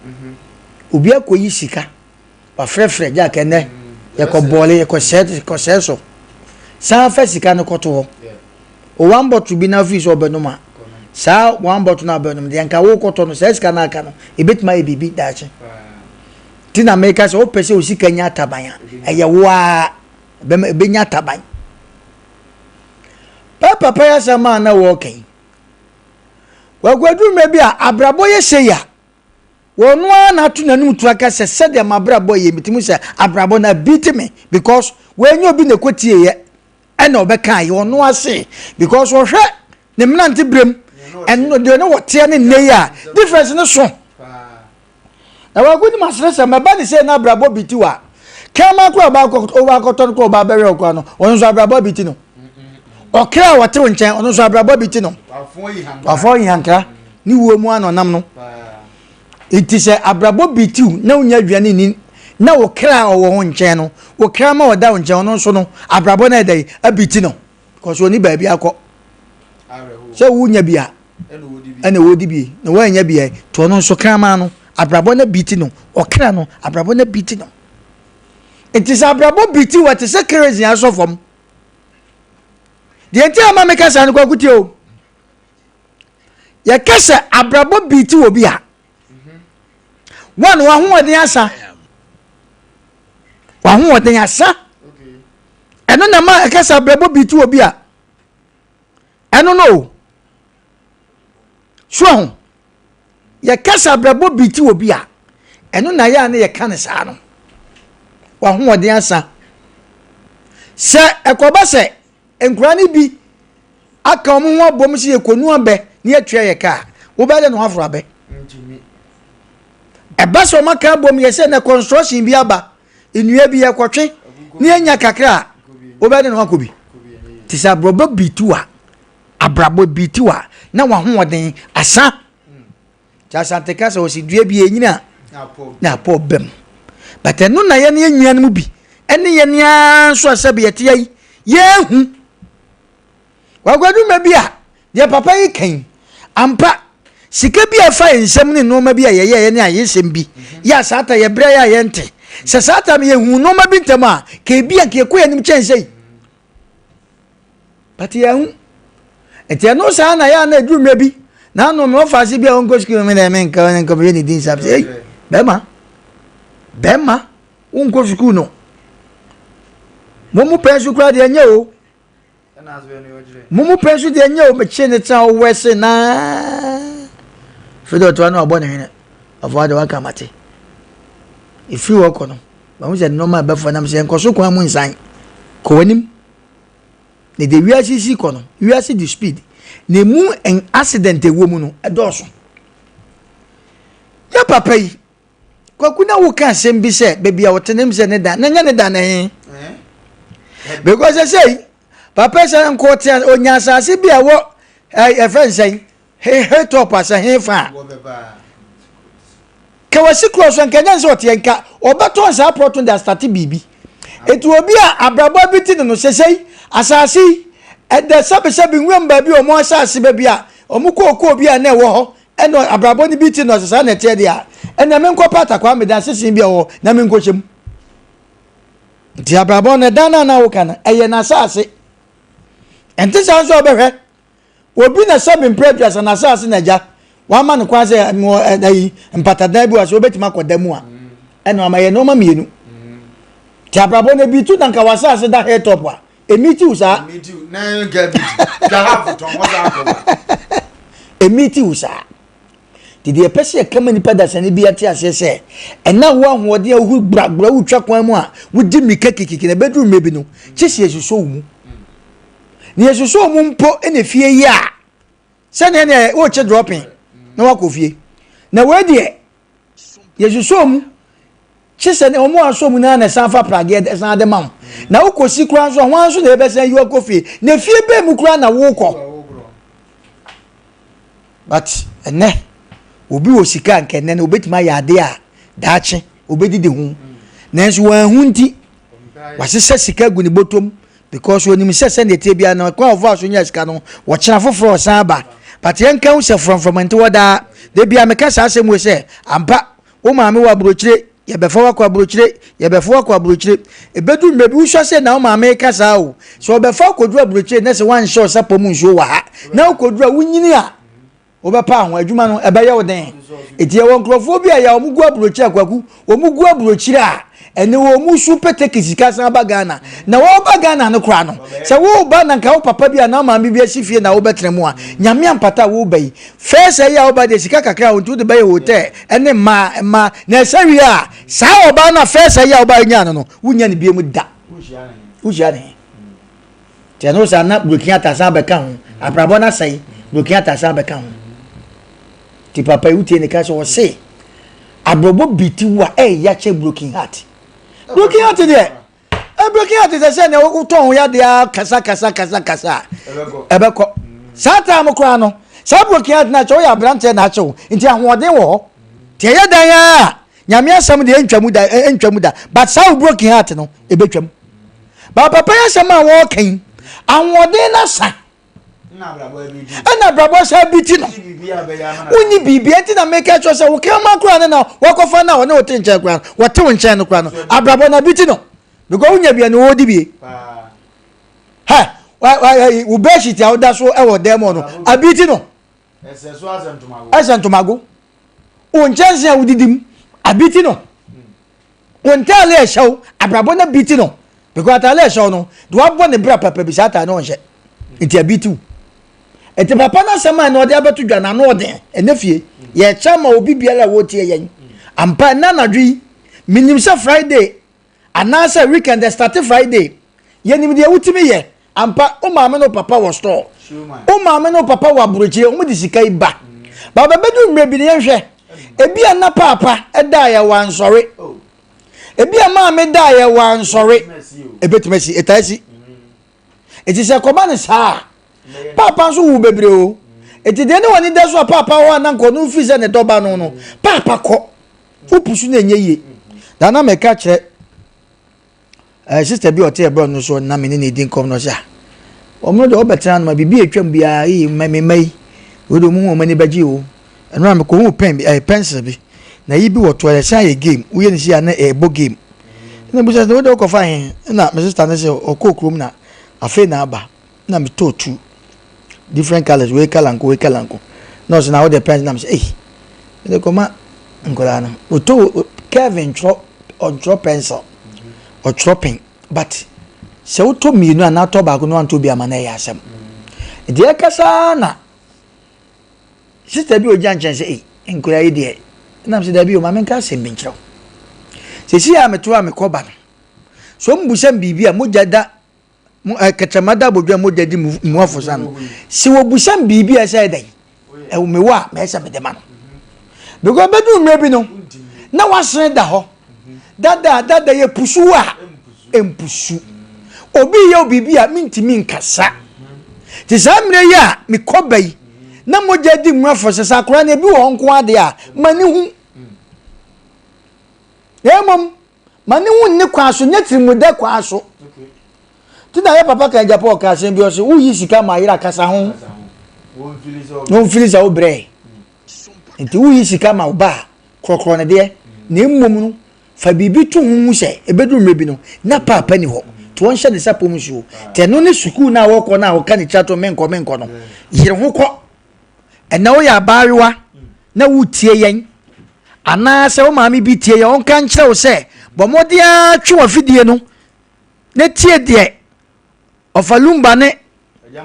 obi akoyi sika wa frefre ja kene ye ko bole ye ko seso sa fa sika no koto ho o one bottle bi na fi so benuma sa one bottle na benum de nka wo koto no sa sika na aka no ebetima e bibi daache tina make so o pese o sika nya taban eye wa be nya taban papa ya sama na wo kan wagwadu me bi a abrabo ye seya wonu na tu nanum tu aka se de mabrabo ye mitimu se abrabo na beat me because when you be na kotie ye ena obeka ye wonu ase because wo hwe ne mnante brem eno de ne wote ne ne ya difference ne so na wagwadu masresa maba ni se na abrabo bitiwa kama ko ba ko over koton ko ba bere ko no wonu so abrabo biti no okra wote nchen wonu so abrabo biti no afon yi hankra ni wo mu anonam no iti se abrabo bitiu na unya dwane ni na wo kra wo ho nchen no wo kra ma wo da nchen no so no abrabo na dai abiti no because oni ba bi akọ se wo nya bia ene wo di bi na wo nya bia to no so kra ma no abrabo na biti no okra no abrabo na biti no iti se abrabo biti what se crazy aso fom de enti ama me kasa no kwakuti o ya kasa abrabo biti wo bia one wa hu odin asa wa hu odin asa eno na ma kasa abrabo biti wo bia eno no so ya kasa abrabo biti wo bia eno na ya na ya kan sa no wa hu odin asa se ekoba se enkura ni bi aka omo ho bom se ekonu abe ni atwa ye ka wo ba de no afro abe eba so maka bom ye se na construction bi aba enua bi ye kwotwe ni enya kakra wo ba de no akobi ti sa abrabo bitua abrabo bitua na wa ho odin asa cha santeka so si dua bi enyina na po bem but eno na ye ne enua no bi ene ye ne so asabe ye te ye hu wagwadu mabia de papa yi kan ampa sika bi afa ensem ne no ma bi ye ne ayesem bi ya sata ye bra ya yente se sata me hu no ma bi ntama ke bi an ke ko yanim chensei pati ya hu eti no sa na ya na edu mebi na no me ofasi bi on go skill me na men ka nko bi ni din sab sei bema un go school no momu pensu kra de nya o mumu pensu de nya o me chene ta o wese na fedo to na obo ne hene afọ de waka mate ifi wo kono ba mu je normal be fo na me se nkoso kwa mu nsan ko wanim ne de wiase si kono wiase di speed ne mu en accident ewo mu no edoso ya papa yi kwakuna wo ka asem bi se baby a wotenem se ne da na nya ne da na he because I say papa say nko te onya asase bi a wo e friend say he top as he fa ka wasi cross nka nya se ote nka obato sa proton da start bibi etu obi a abrabo bi ti no sesei asase e da sabe nwem ba bi o mo asase ba bi a o mu ko bi a na wo ho eno abrabo ni bi ti no sesa na te dia ena me nko pata kwa me da sesin bi wo na me nko chem ti abrabo na dana na wo kana eye na asase enti san so obehwe obi na sabe previous na asase na ja wa ma no kwa se mo dai mpata da bi wa so betima kodamu a eno amaye no ma mienu ti abrabo na bi tu na nka wasase da head top a emiti usa emiti na gabi ka hafu ton wa za ko emiti usa did the person come any pedas and be at say and now one who dear who bra chuck one more would give me cake in a bedroom maybe no just as you saw mu near you saw mumpo any fear ya send any watch dropping no coffee now where dear yes you saw mu just an almost so muna and sanfa praged as another man now go see crowns on one so they better say your coffee ne fear be mukra na walk but and obi wo sika nkenne na obetima ya ade a daache obedidi hu nanso wan hu nti wasese sika gu ni botom because onim sese na etebia na kwa ofa so nya sika no wo kira foforo san ba but yen kan se from nti woda de bia meka sa asem we se ampa wo maame wa brochire ye befa wa kwa brochire ye befa wa kwa brochire ebedu mebi wo se na wo maame ka sa o so befa kodru brochire na se wan show sapo mu nso wa ha na kodru wunyini a obepa ho adwuma no ebeye wo den etie won krofo bi ya omugu abrochi akwaku omugu abrochi a ene wo mu su peteke sika san bagana na wo bagana no kra no se wo ba na nka wo papa bi na ma bi asifie na wo betremu a nyame ampata wo bai first ya wo ba de sika kakra wo ntu de baye hotel ene ma na sawi a sa wo ba na first ya wo ba nya no wunya ne biemu da ujia ne te no sa na blokia ta sa beka ho aprabo na sai blokia ta sa beka ho ti papa yuti ne ka so se abrobo biti wa ya che broken heart de broken heart is say na wo ton ya de kasa ebeko sata am kra no sa broken heart na cho ya brante na cho nti ahoden wo ti ya dan ya nyame asam de entwamu da but sa broken heart no ebetwam ba papa ya sama wo kan ahoden na sa na brabo sa biti no unyi bibia ti na make sure say wo kema kura na wakofa na wona wote nche kura wote nche no kura no abrabo na biti no because unya bia no wodi bie ha wo beshi ti awda so e wo demo no abiti no eseso asentomago unchense awudidim abiti no wontale e show abrabo na biti no because atale e show no do abo ne bra papa bi sata no nche nti abiti ete papa na sama na ode abeto dwana na ode enefie ye chama obi biara wo tie yen ampa na nadwi minim se friday anasa weekend start friday yenim de wutimi ye ampa o maame no papa wo store o maame no papa wo abrochie o mudi sikai ba baba bedu mrebi ne hwe ebi ana papa eda ya wansore ebi maame da ya wansore ebetimasi etasi etise komane sa papa so wu bebre o eti de ne woni deso papa wa na nko no fize ne doba no papa ko opusu na enye da na meka kire sister bi ote ebro no so na me ne din kom no sha omno de obetra no bibi atwam bia yi memei wodo mu mani baji o eno am ko hu pen pencil bi na yi bi woto ya sha ye game uye ni sia na ebo game na bu sa wodo ko fa hin na me sister na se okokrom na afi na aba na me to two different colors we kalanko no so na wo the pen na me say de ko ma ngola na oto Kevin draw pencil or dropping but se oto mienu ana to ba ko no anto bi amana ya asem de kasa na sister bi o jan say ngola yi de na me say da bi o ma men ka asem bi nkyerɛ se si ya me to am ko ba no so mbusam bibia mojada katamada bodwa mojadi muafo san si wo busam bibia say dai e wo mewa me esa me de ma no because bedu mrebi no na wasre da ho dada ye pusu a empusu obi ye obibi a mintimi nkasa ti samre ya me kobai na moja di mwafo sesa akora na bi wo nko ade a mani hu emom mani hu ne kwaso nyetiri muda kwaso tina ya papa kan japo ka sen bi o se wo yi sika ma yira kasa ho no filisa obre enti wo yi sika ma oba krokro ne de na emom no fa bibi to hu se ebedu mrebi no na papa ni ho to on hye ne sapom so te no ne suku na wo ko na wo ka ne chato menko no yire ho ko ena wo ya barewa na wo tie yen ana se wo maami bi tie yen on kan kire wo se bomodia twe wa fidie no ne tie de Wofa Lumba ne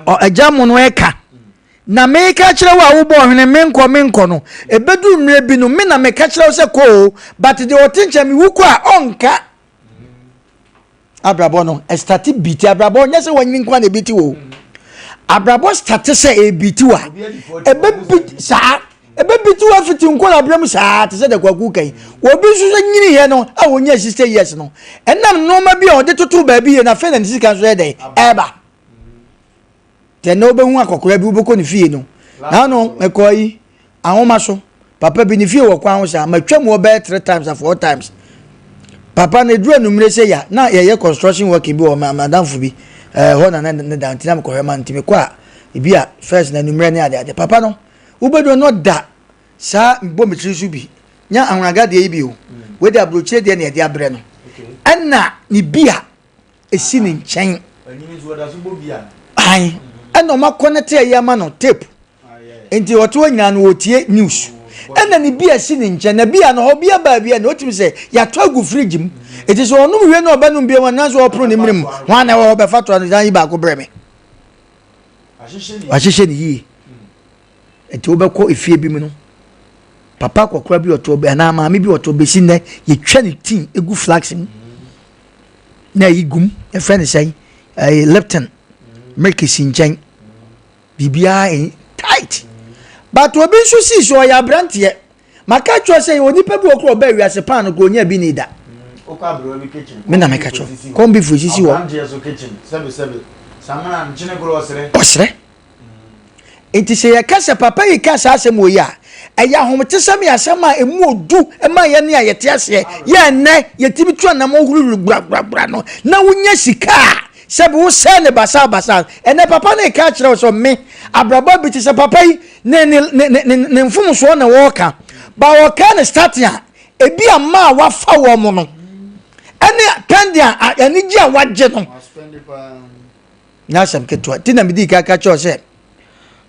ajamu no eka na me ka kire wo a wo bo hwene menko no ebedu mre bi no me na me ka kire wo se ko but de otinche mi wuko a onka abrabo no estati biti abrabo nya se wanyi nkwa na biti wo abrabo start se ebiti wa ebiti wa fiti nko na abram sa te se de kwaku kai obi so nyini ye no a wonya 60 years no enam no ma bi a ode tutu ba bi ye na fe na sika so de eba te no be hu akokora bi uboko ni fie no na no ekoyi ahoma so papa bi ni fie wo kwa ho sa matwam wo be 3 times or 4 times papa na duru numre se ya na ye construction work bi wo madam fu bi ho na da ntinam ko hema ntime kwa ibi a first na numre ne ade papa no ubedo no da sa mbo metri su bi nya anwaga de bi o we da broche de na de abre no anna ni bia esi ni nchen ai anno makonete ya ma no tape enti woto nyina no wotie news anna ni bia esi ni nchen na bia no ho bia ba bia no otimi se ya to agu fridge mu eti so onum we no ba no bia wan na so opro ni mirim ho na wo be fato no dan yi ba ko breme ahihye ni yi eti wo be ko efie bi mu no papa kokora bi oto be na maami bi oto be sin ne ye twa ni tin egu flax mu na yigum e friend say Lipton milk sinjan bibia tight but obi so si so ya brantie maka cho say oni pe bi okro ba wi ase pan ko nya bi ni da okwa bro bi kitchen me na me ka cho kom bi fu sisi wo kitchen sebe samana nchine gro osre enti se ya kasa papa yi kasa asem wo ya eya homtesam ya sama emu odu ema ye ne ayete ase ye ne yetimi tu na mo huru bra no na wunya sika sebe wo se ne basa ene papa ne ka kire so me abraba bi ti se papa yi ne mfum so na wo ka ba wo ka ne start ya ebi ama wafa wo mo no ene pendia ene ji a waje no na Asem ketwa ti na midi ka kire se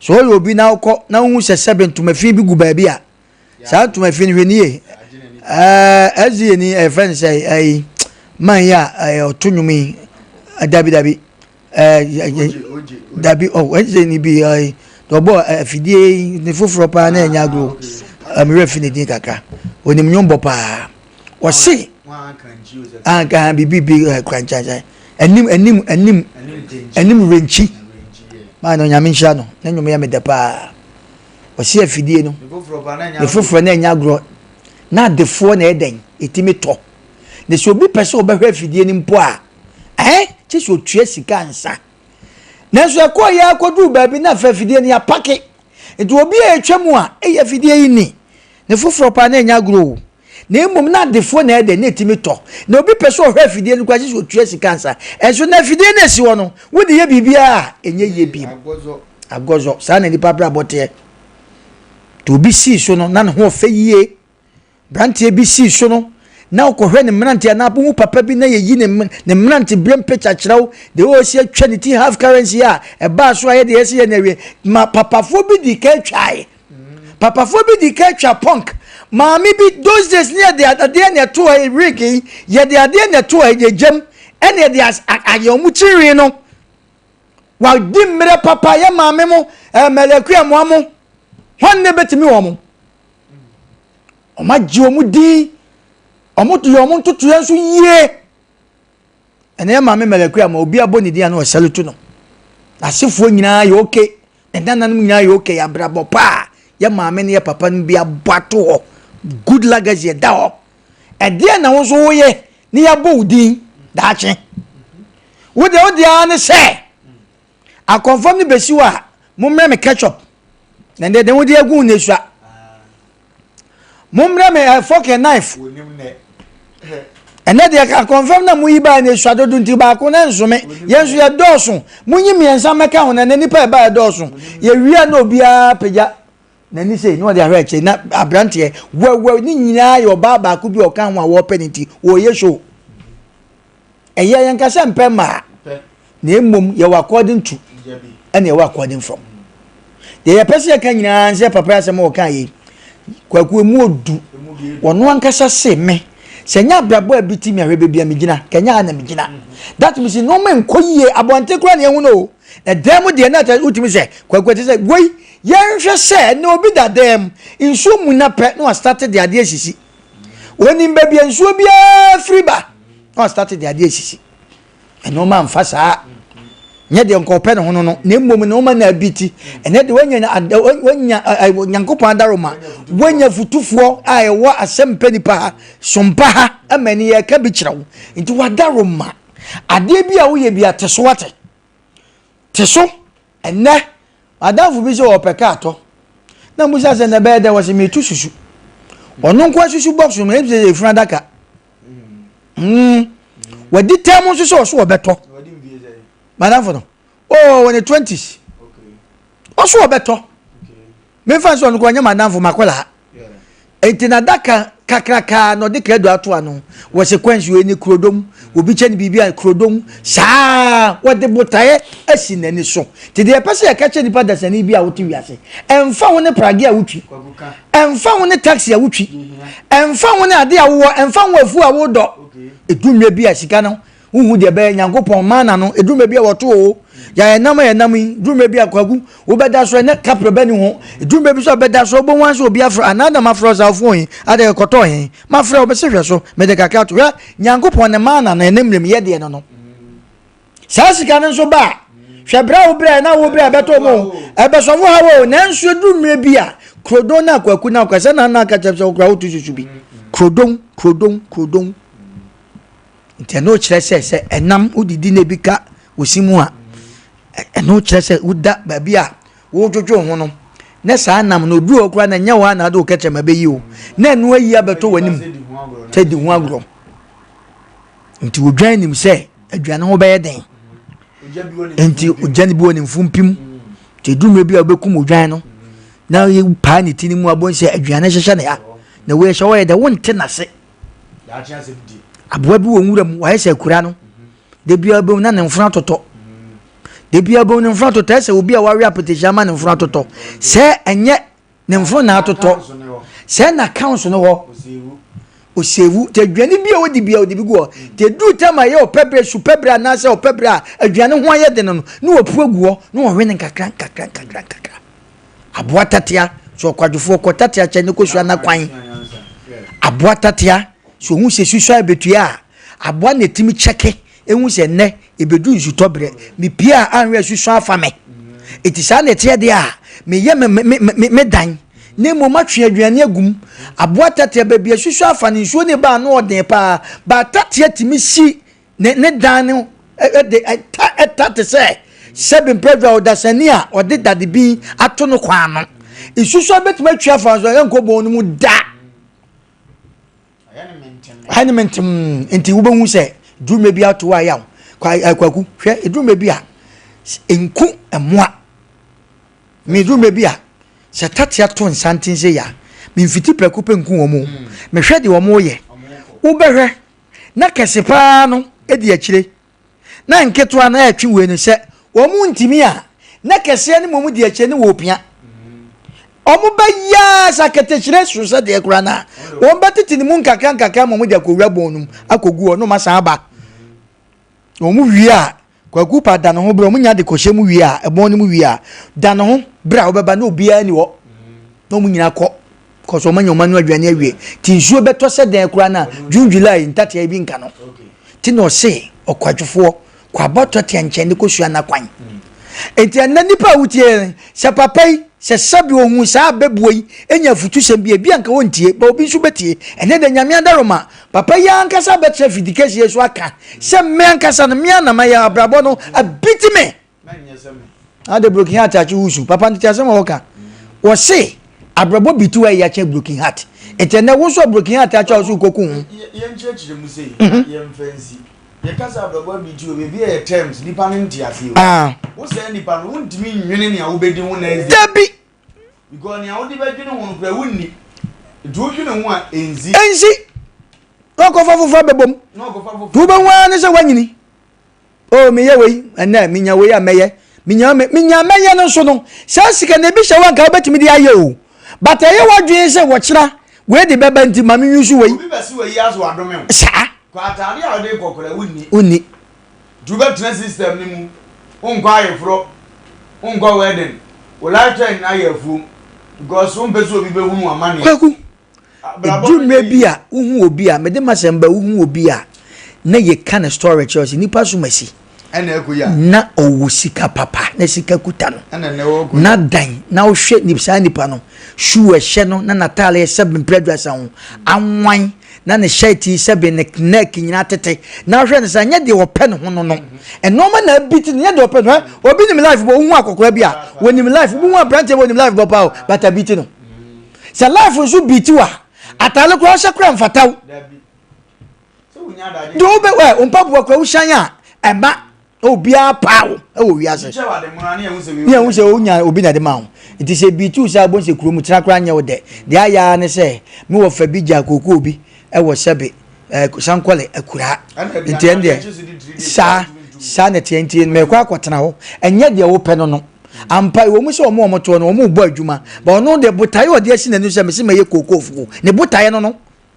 so yo bi na uko na hu se 7 tumafi bi gu ba bi a sa tumafi ni hwenie azie ni friend say man ya otunumi dabi azie ni bi to bo fidie ni foforo pa na enya gro amire finidi kaka onim nyombo pa o se anka bibi kwancha enim renchi ma no nyame hia no na nyome ya medepa o se afidie no ne foforo na enya gro na defo na eden etimi to ne se obi pese obehwe afidie ni mpo a che so tue sika nsa na so akọ ya akodu baabi na fa afidie ni apake edu obi a etwam a eya afidie yi ni ne foforo pa na enya gro na emom na defo na eden na etimi to na obi pese ohwe afidie ni kwa che so tue sika nsa enso na afidie na si wo no wo de ye bibia enye ye bi agozo sa na nipa bra bote to bi si so no na ho fe yie brantie bi si so no na okohwe ne mnantie na abu papa bi na ye yi ne mnantie brem picture kirao de o se trinity half currency a e ba so aye de ese ye na wie ma papa fo bi di ka twai papa fo bi di ka twa punk maami bi those days near the ade na to e rigi ye de ade na to e jem ene de ayomu chiri no wa dimre papa ya maami mo meleku ya mo amo hwanne betimi wo mo o ma ji omu di omutu yo omu tutu enso yie ene ya maami meleku ya mo obi aboni di ana o salutu no asefo nyina ya okay endananum nyina ya okay ya brabo pa ya maami ne ya papa no bi abato ho good legacy da ho ɛdeɛ na wo so woyɛ ne yɛbɔ wo din daakye wode ana sɛ akɔmfam ne bɛsi wɔ a mommrɛ me ketchup na ndɛ de wode agu ne sua mommrɛ me fork and knife ɛnɛ deɛ akɔmfam na moyi baa ne sua dodo nti baako na nsome yɛnso yɛ dɔɔso monyi mmiɛnsa mɛka ho na nipa ɛbaa dɔɔso yɛwia na obiara pagya nani sei no de ahwɛ kyɛ na abranteɛ wɛwɛ ne nyinaa yɛ ɔbaa baako bi ɔka ho a wɔpɛ ne nti wɔyɛ show ɛyɛ yɛn kasa mpɛ maa na mmom yɛwɔ according to ɛna yɛwɔ according from deɛ yɛpɛ sɛ yɛka nyinaa sɛ papa asɛm a wɔka yɛ kwaku mu odu wɔno ankasa se me sɛ nya abrabɔ a bi ti me ahwɛ bebia me gyina kanya na me gyina that means no men nkɔ yie abɔnte kora ne ɛhu no na dɛm deɛ na ta utimi sɛ kwaku te sɛ woi yɛnhwɛ sɛ na obi da dɛm nsuo mu na pɛ na start de adeɛ sisi wɔnim ba bia nsuo bia free ba na start de adeɛ sisi ɛno ma mfa saa nye de nkɔpɛ ne ho no na mmom ne woma na abiti ɛne de wanya nyankopɔn adaroma wanya futufoɔ a ɛwɔ Asem Mpe Nipa ha Sompa ha amani yɛ ka bi kyerɛ wo nti wadaroma adeɛ bi a woyɛ bi ate so wate te so ɛnɛ adamfo bi sɛ wɔpɛ ka atɔ na musa sɛ na bɛyɛ dɛ wɔsɛ metu susu ɔno nko susu box mu ɛbi sɛ efuna daka wadi tɛm nso sɛ ɔso wɔbɛtɔ madam for no oh when the 20s also obeto me fa so no ko anya madam for makola enti na daka kakraka no de kredo ato ano wo sequence we ni krodom obi che ni bibia krodom saa wo de botaye asi nani so ti de pese ya ka che nipa dasani bia wo ti wiase emfa wo ne prage a wotwi emfa wo ne taxi a wotwi emfa wo ne ade a wo emfa wo afu a wo do edumwe bia sika no uhu de be nyankopon mana no edume bia woto o ya enam edume bia kwagu wo beda so ne kapre bani ho edume bi so beda so bo wan so obi afro anada mafro za afo yin ade koto yin mafro obe se hwe so me de kakra to ya nyankopon ne mana na enemrem ye de no sa sika ne so ba hwe bra wo bra na wo bra beto mo ebe so wo ha wo na nso edume bia krodon na kwaku na kwase na na ka chepse wo kra wo tususu bi krodon nti no kyerɛ sɛ enam udidi na bi ka osimu a no kyerɛ sɛ uda ba bi a wo dwodwo ho no na saa nam no obi okura na nya wa na do ka kyema be yi o na no ayi abeto wanim te di ho agro nti odwan nim sɛ aduane ho bɛyɛ den nti odwane bi woni mfumpim te dume bi a obekum odwan no na ye pa ne tini mu abon sɛ aduane hyehye na ya na we hye wo ye de wonte na se ya kya sɛ bi aboa bi wɔ nwuram wa yɛ kura no de bia bom na ne mfra totɔ de bia bom ne mfra totɔ sɛ obi a wawe apetitia ma ne mfra totɔ sɛ enye ne mfra na atotɔ sɛ na council no hɔ osewu te aduane bia wodi bia wodi bi go te du tema yɛ opebre superbre na sɛ opebre a aduane ho ayɛ de no no opu aguo no wo hwene kakra aboa tatia so kwadwofo ko tatia kyɛ ne kosua na kwan aboa tatia so hu se susua betua aboa na timi cheke ehu se ne ebedu nsutobre me pia anwe susua afa me etisa na tie de a me ye me dan ne mo matwe aduane agum aboa tatia ba bia susua afa ne nsuo ne ba no oden pa ba tatia timi si ne dan no etate se seven pedro odasani a ode dade bi ato no kwa no esusua betuma twa afa so yanko bo no mu da hanementum enti wo behu se dume bi ato wa yaw kwaku hwe edume bi a enku emoa me dume bi a se tatia to nsantin se ya me mfiti preku pe nku wo mu me hwe de wo mu ye wo behwe na kese pa no edi akire na nketo na atwi we no se wo mu ntimi a na kese ne mo mu di akire ne wo pia omu baya saketechire susa de kurana won betiti ni mun kakran mo de akowura bonum akogu no masa aba omu wi a kwagu pa da no ho bro munya de kohye mu wi a ebon ni mu wi a da no ho bra obeba na obia ni wo no mu nyina ko so manya manu adwane awie ti nsuo beto se de kurana June July ntatia bi nka no ti no se okwadwofo kwa boto te nche ni kosua na kwan enti na nipa wutie se papai se sabi ohun sa bebuoi enya futu sem bia anka wontie ba obi nso betie ene da nyame adaroma papa ya anka sa betre fidikesi yesu aka se me anka sa no me anama ya abrabo no abiti me ade broken heart achi usu papa nti asem woka wo se abrabo bitu ya cha broken heart etene wo so broken heart achi usu koku ye nchechire mu sei ye mfansi ye kasa abrabo bitu be e terms nipa no nti ase wo se nipa no wontimi nwene ne a wo bedi wo na ezi dabi because ni a wo di bedi no wo kra wonni duoju ne ho a enzi ko fa bebom tu be wa ne se wanyini oh me ye wei ena minya wei ameye minya meye no so no sa sika na bi hye wa nka obetimi di aye o but aye wadwen se wo kira we de beba nti mame yusu wei obi besi wei aso adome o sa ko atade a de kokora wonni du betra system ni mu onkwa ayefro onkwa wedding o lifetime na ayefu because on beso obi be hunu amane kwaku edumre bia uhu obi a mede masemba uhu obi a na ye kana storage house nipa so masi ena ekoya na owo sika papa na sika kuta no ena ne wo na dan na wo hwe nipsa nipa no shoe hye no na natale sebin predress ho anwan na ne shirti sebin neck nyina tete na hwe ne sa nya de wo pe no ho no enoma na biti nya de wo pe no obi nim life bo hu akokora bia wonim life bo hu abrante bo nim life bo pa o but abiti no sa life so biti wa atale kro hye kra mfataw so unya dade do be we mpapo kra wo hyan a ema obia pawo e wo wiase che wa de munane ehun se we ehun se onya obi na de ma ho nti se bi tu sa bon se kuro mu trakra nya wo de aya ne se me wo fa bi ja kokoo bi e wo sebe sankole akura nti ende sa na tienti me kwa kwatena ho enye de wo pe no ampa wo mu se omo to no omo bo adwuma ba ono de botaye ode asi na nu se me se meye kokoo fuku ne botaye no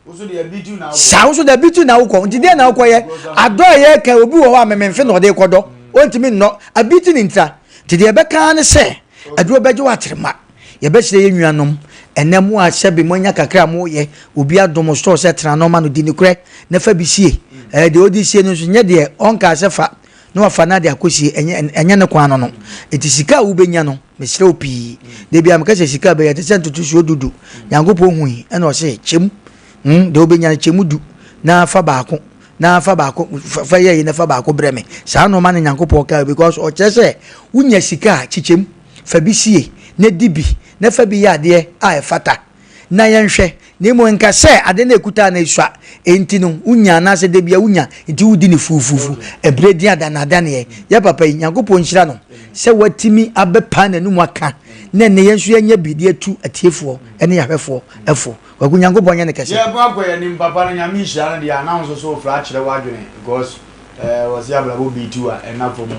uso de bitu na sa uso de bitu na wo nti de na wo ye ado ye ka obi wo wa mememfe no de kodo ontimi no abitu ni ntra nti de be ka ne se aduro beje wa terema ye be kire ye nuanom enemu a sebe monya kakra mo ye obi adom store se tra no ma no di ni kure na fa bisie de odi sie no so nye de onka se fa no afa na de akosi enye ne kwan no eti sika wo benya no mesire opi de bia me ka se sika be ye te se ntutu so dudu yankopɔ hui ena o se chem de obenya chemudu na fa baako fa ye na fa baako breme sa no ma ne nyankopɔ ka because o chese wunya sika chichem fa bisie na dibi na fa bi yade a efata na yenhwe na mo nka se ade na ekuta na esua enti no wunya na se de bia wunya enti wudi ni fufufu ebredi ada ne ya papa nyankopɔ nhyira no se watimi abepa na numu aka na ne yensu yenya bidi atu atiefo ene yahwefo efo wagunyango bonya ne kese ye kwa kwa ya nim papa na nyame hia na dia announce so fra kire wadwene because was ya blabo b2 a ena for mu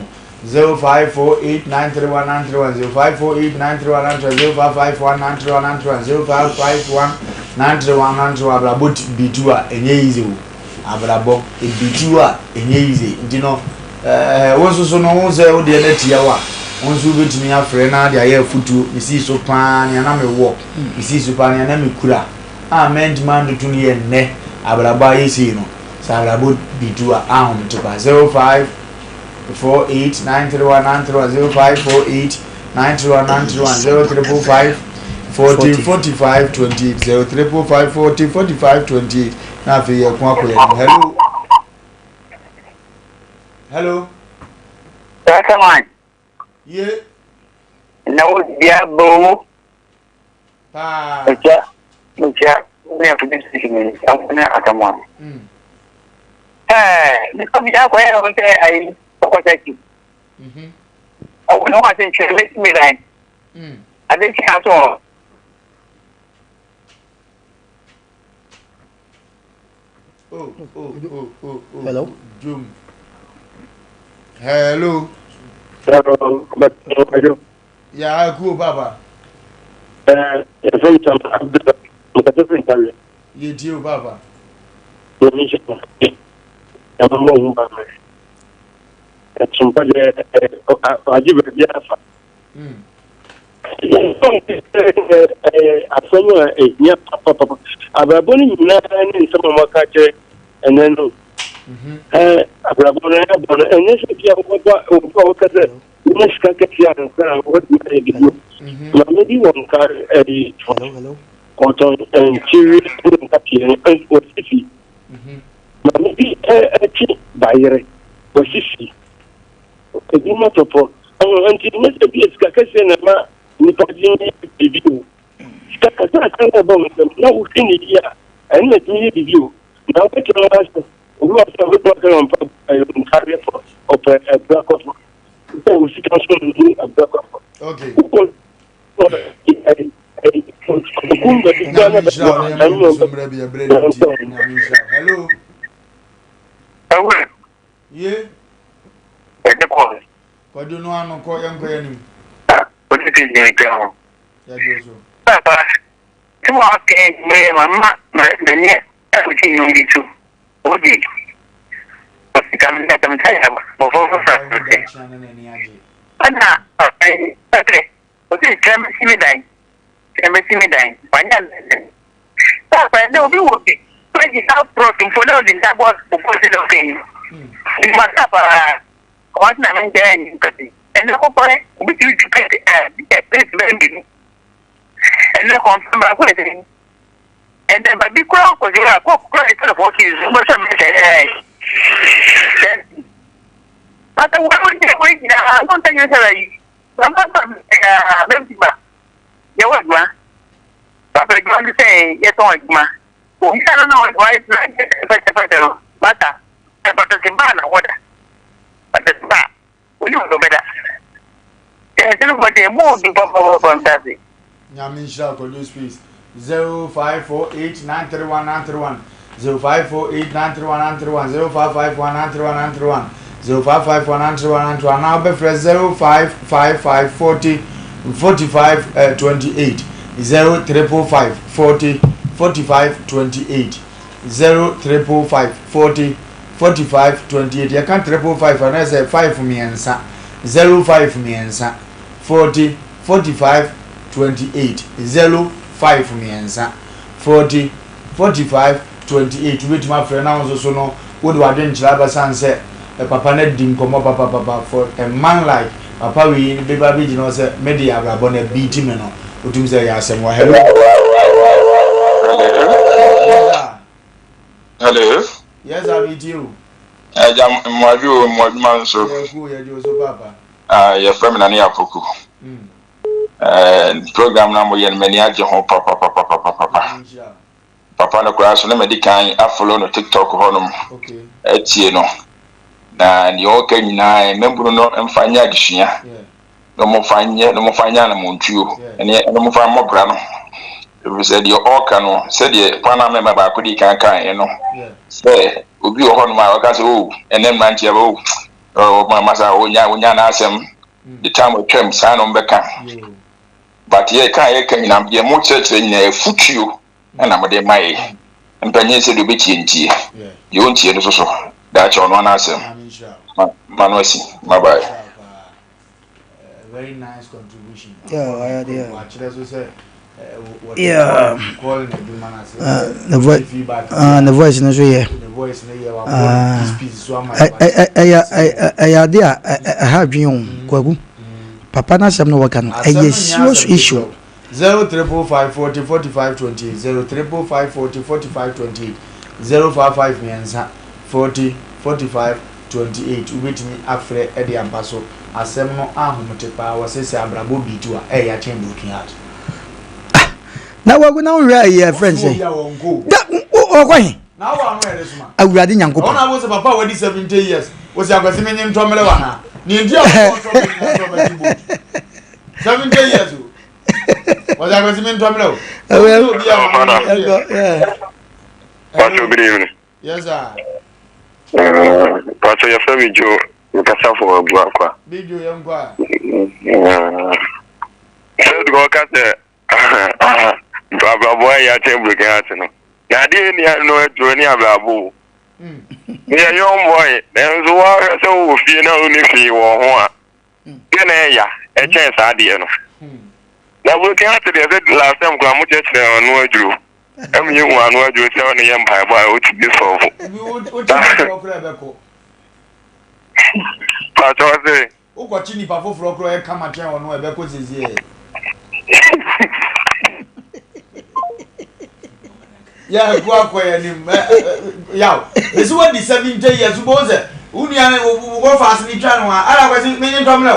0548931931 0548931931 blabo b2 a enye easy o abrabo b2 a enye easy ndino wonso no wonse o de na tia wa wonso betimi afre na dia ya futu isi so pan na me wo isi so pan na me kura amen demand to ne ne abraba yesi no sa abrabo bidua ahom to 0548931931 na fe ye kwa kwa hello come on yeah no dia bo pa Mucha, ne afidin sini, amune atamwa. Ni kami ako ya ko ay ko taki. Aw no atin chele mi line. Ade ki ato. Oh. Hello. Jum. Hello. Hello. Ya ku baba. From Sompa Ye dio baba. Sompa Let's get what we do. Maybe one car hello cotton and cherry and what city. Maybe a cheap buyer was city. A good matter for until Mr. B. Skakasan Nipa review. Skakasan about them now in the year and let me review. Now, I can ask who are some on carrier for a black offer. Okay. Hello. Yeah. What do you know? Call young Granny. What is it? Yeah, Joshua. Papa, tomorrow, my mother, everything you need to. What did you? What's the coming back and tell you? Anna, okay. What is Clemency dying? Clemency dying. Why not? Papa, no, we will be. When you have broken for those in that was proposed okay. You must have a one man there in Cutty. And the whole point, which you to pay a place vending. And the confirm my wedding. And then by big crowd, because you are quite a walk is much a but I won't get away now. I don't think you're right. I'm not empty. You what, ma? Papa, you want to say, yes, on ma. We don't know why it's like better. But the Zimbabwe, what? But the spa, we don't go better. There's nobody more than Papa from Saturday. Yamisha, for this piece 0548931931. 0548931931. 0551931931. 0551931931. Now be fresh 055540 4528. 0355 40 45 28. 0355 40 45 28. You can't 355 and I say 5 me answer 05 me answer 40 45 28. 05 me answer 40 45 28. With my friend now also no would I didn't laba say papa net dim komo papa for a man like papa we in baby you know say media abon a beat him no utum say Asem wa hello. Hello. Yes, I meet you. Jam mwaju mwajman so. Yeah, you so papa. Your friend na ni apoku. Program na mo yen mani aje ho papa. Papa na kura so na medican afolo no TikTok ho no. Okay. Etie no. Na ni o ka nyina membru no mfanya adisua. No mo fanya na mo ntuo. Ene no mo fa mo bra no. We said your organ said the Panama member could he can say obi o ma waka say oh enem na ntia oh my masa onya na asem the time we came sign on beka but ye kan na ye mo church na futuo na mo de mai mpanye se do be tie ye on tie no so da cha ono na asem manwasi bye bye. Very nice contribution. Yeah. The voice no so yeah. The voice no yeah. I have you kwagu. Papa na Asem no waka no. Serious issue. 0355 40 45 28. 0355 40 45 28. 055 miensa 40 45 28. Ubetimi afre e de ambaso. Asem no ahumte pa wasese abrabo bitu a ya chamber looking at. Na wagu na unra ye friend say. Da o kwahin. Na wa no ere suma. Awurade nyankopon. Ona wo se papa wadi 70 years. Wo se akwase menye ntomele wana. Ni ndi a 70 years. Wo se akwase menye ntomele o. Yeah. Good evening. Yes sir. Pastor your family Joe nkasa for Abuakwa. Bijo yankwa. Said go kase Baba boy ya chamber can no. Na dey ni no edro ni abrabo. Ya young boy, then so wa so wo fie na oni fie wo ho a. Ke na ya e chance ade no. Na wo kan ate dey last time kwa mu church na no adro. Am yi wa no adro se on yam bai boy o ti be solve. We would for Rebecca. Pastor say Uko chini pa foforo kro e kama tren ono e be ko sezie. Ya kwa ya ni ya. Esi what the 70 years suppose. Unu ya wo fast ni twa no ala kwesi menye ntomle.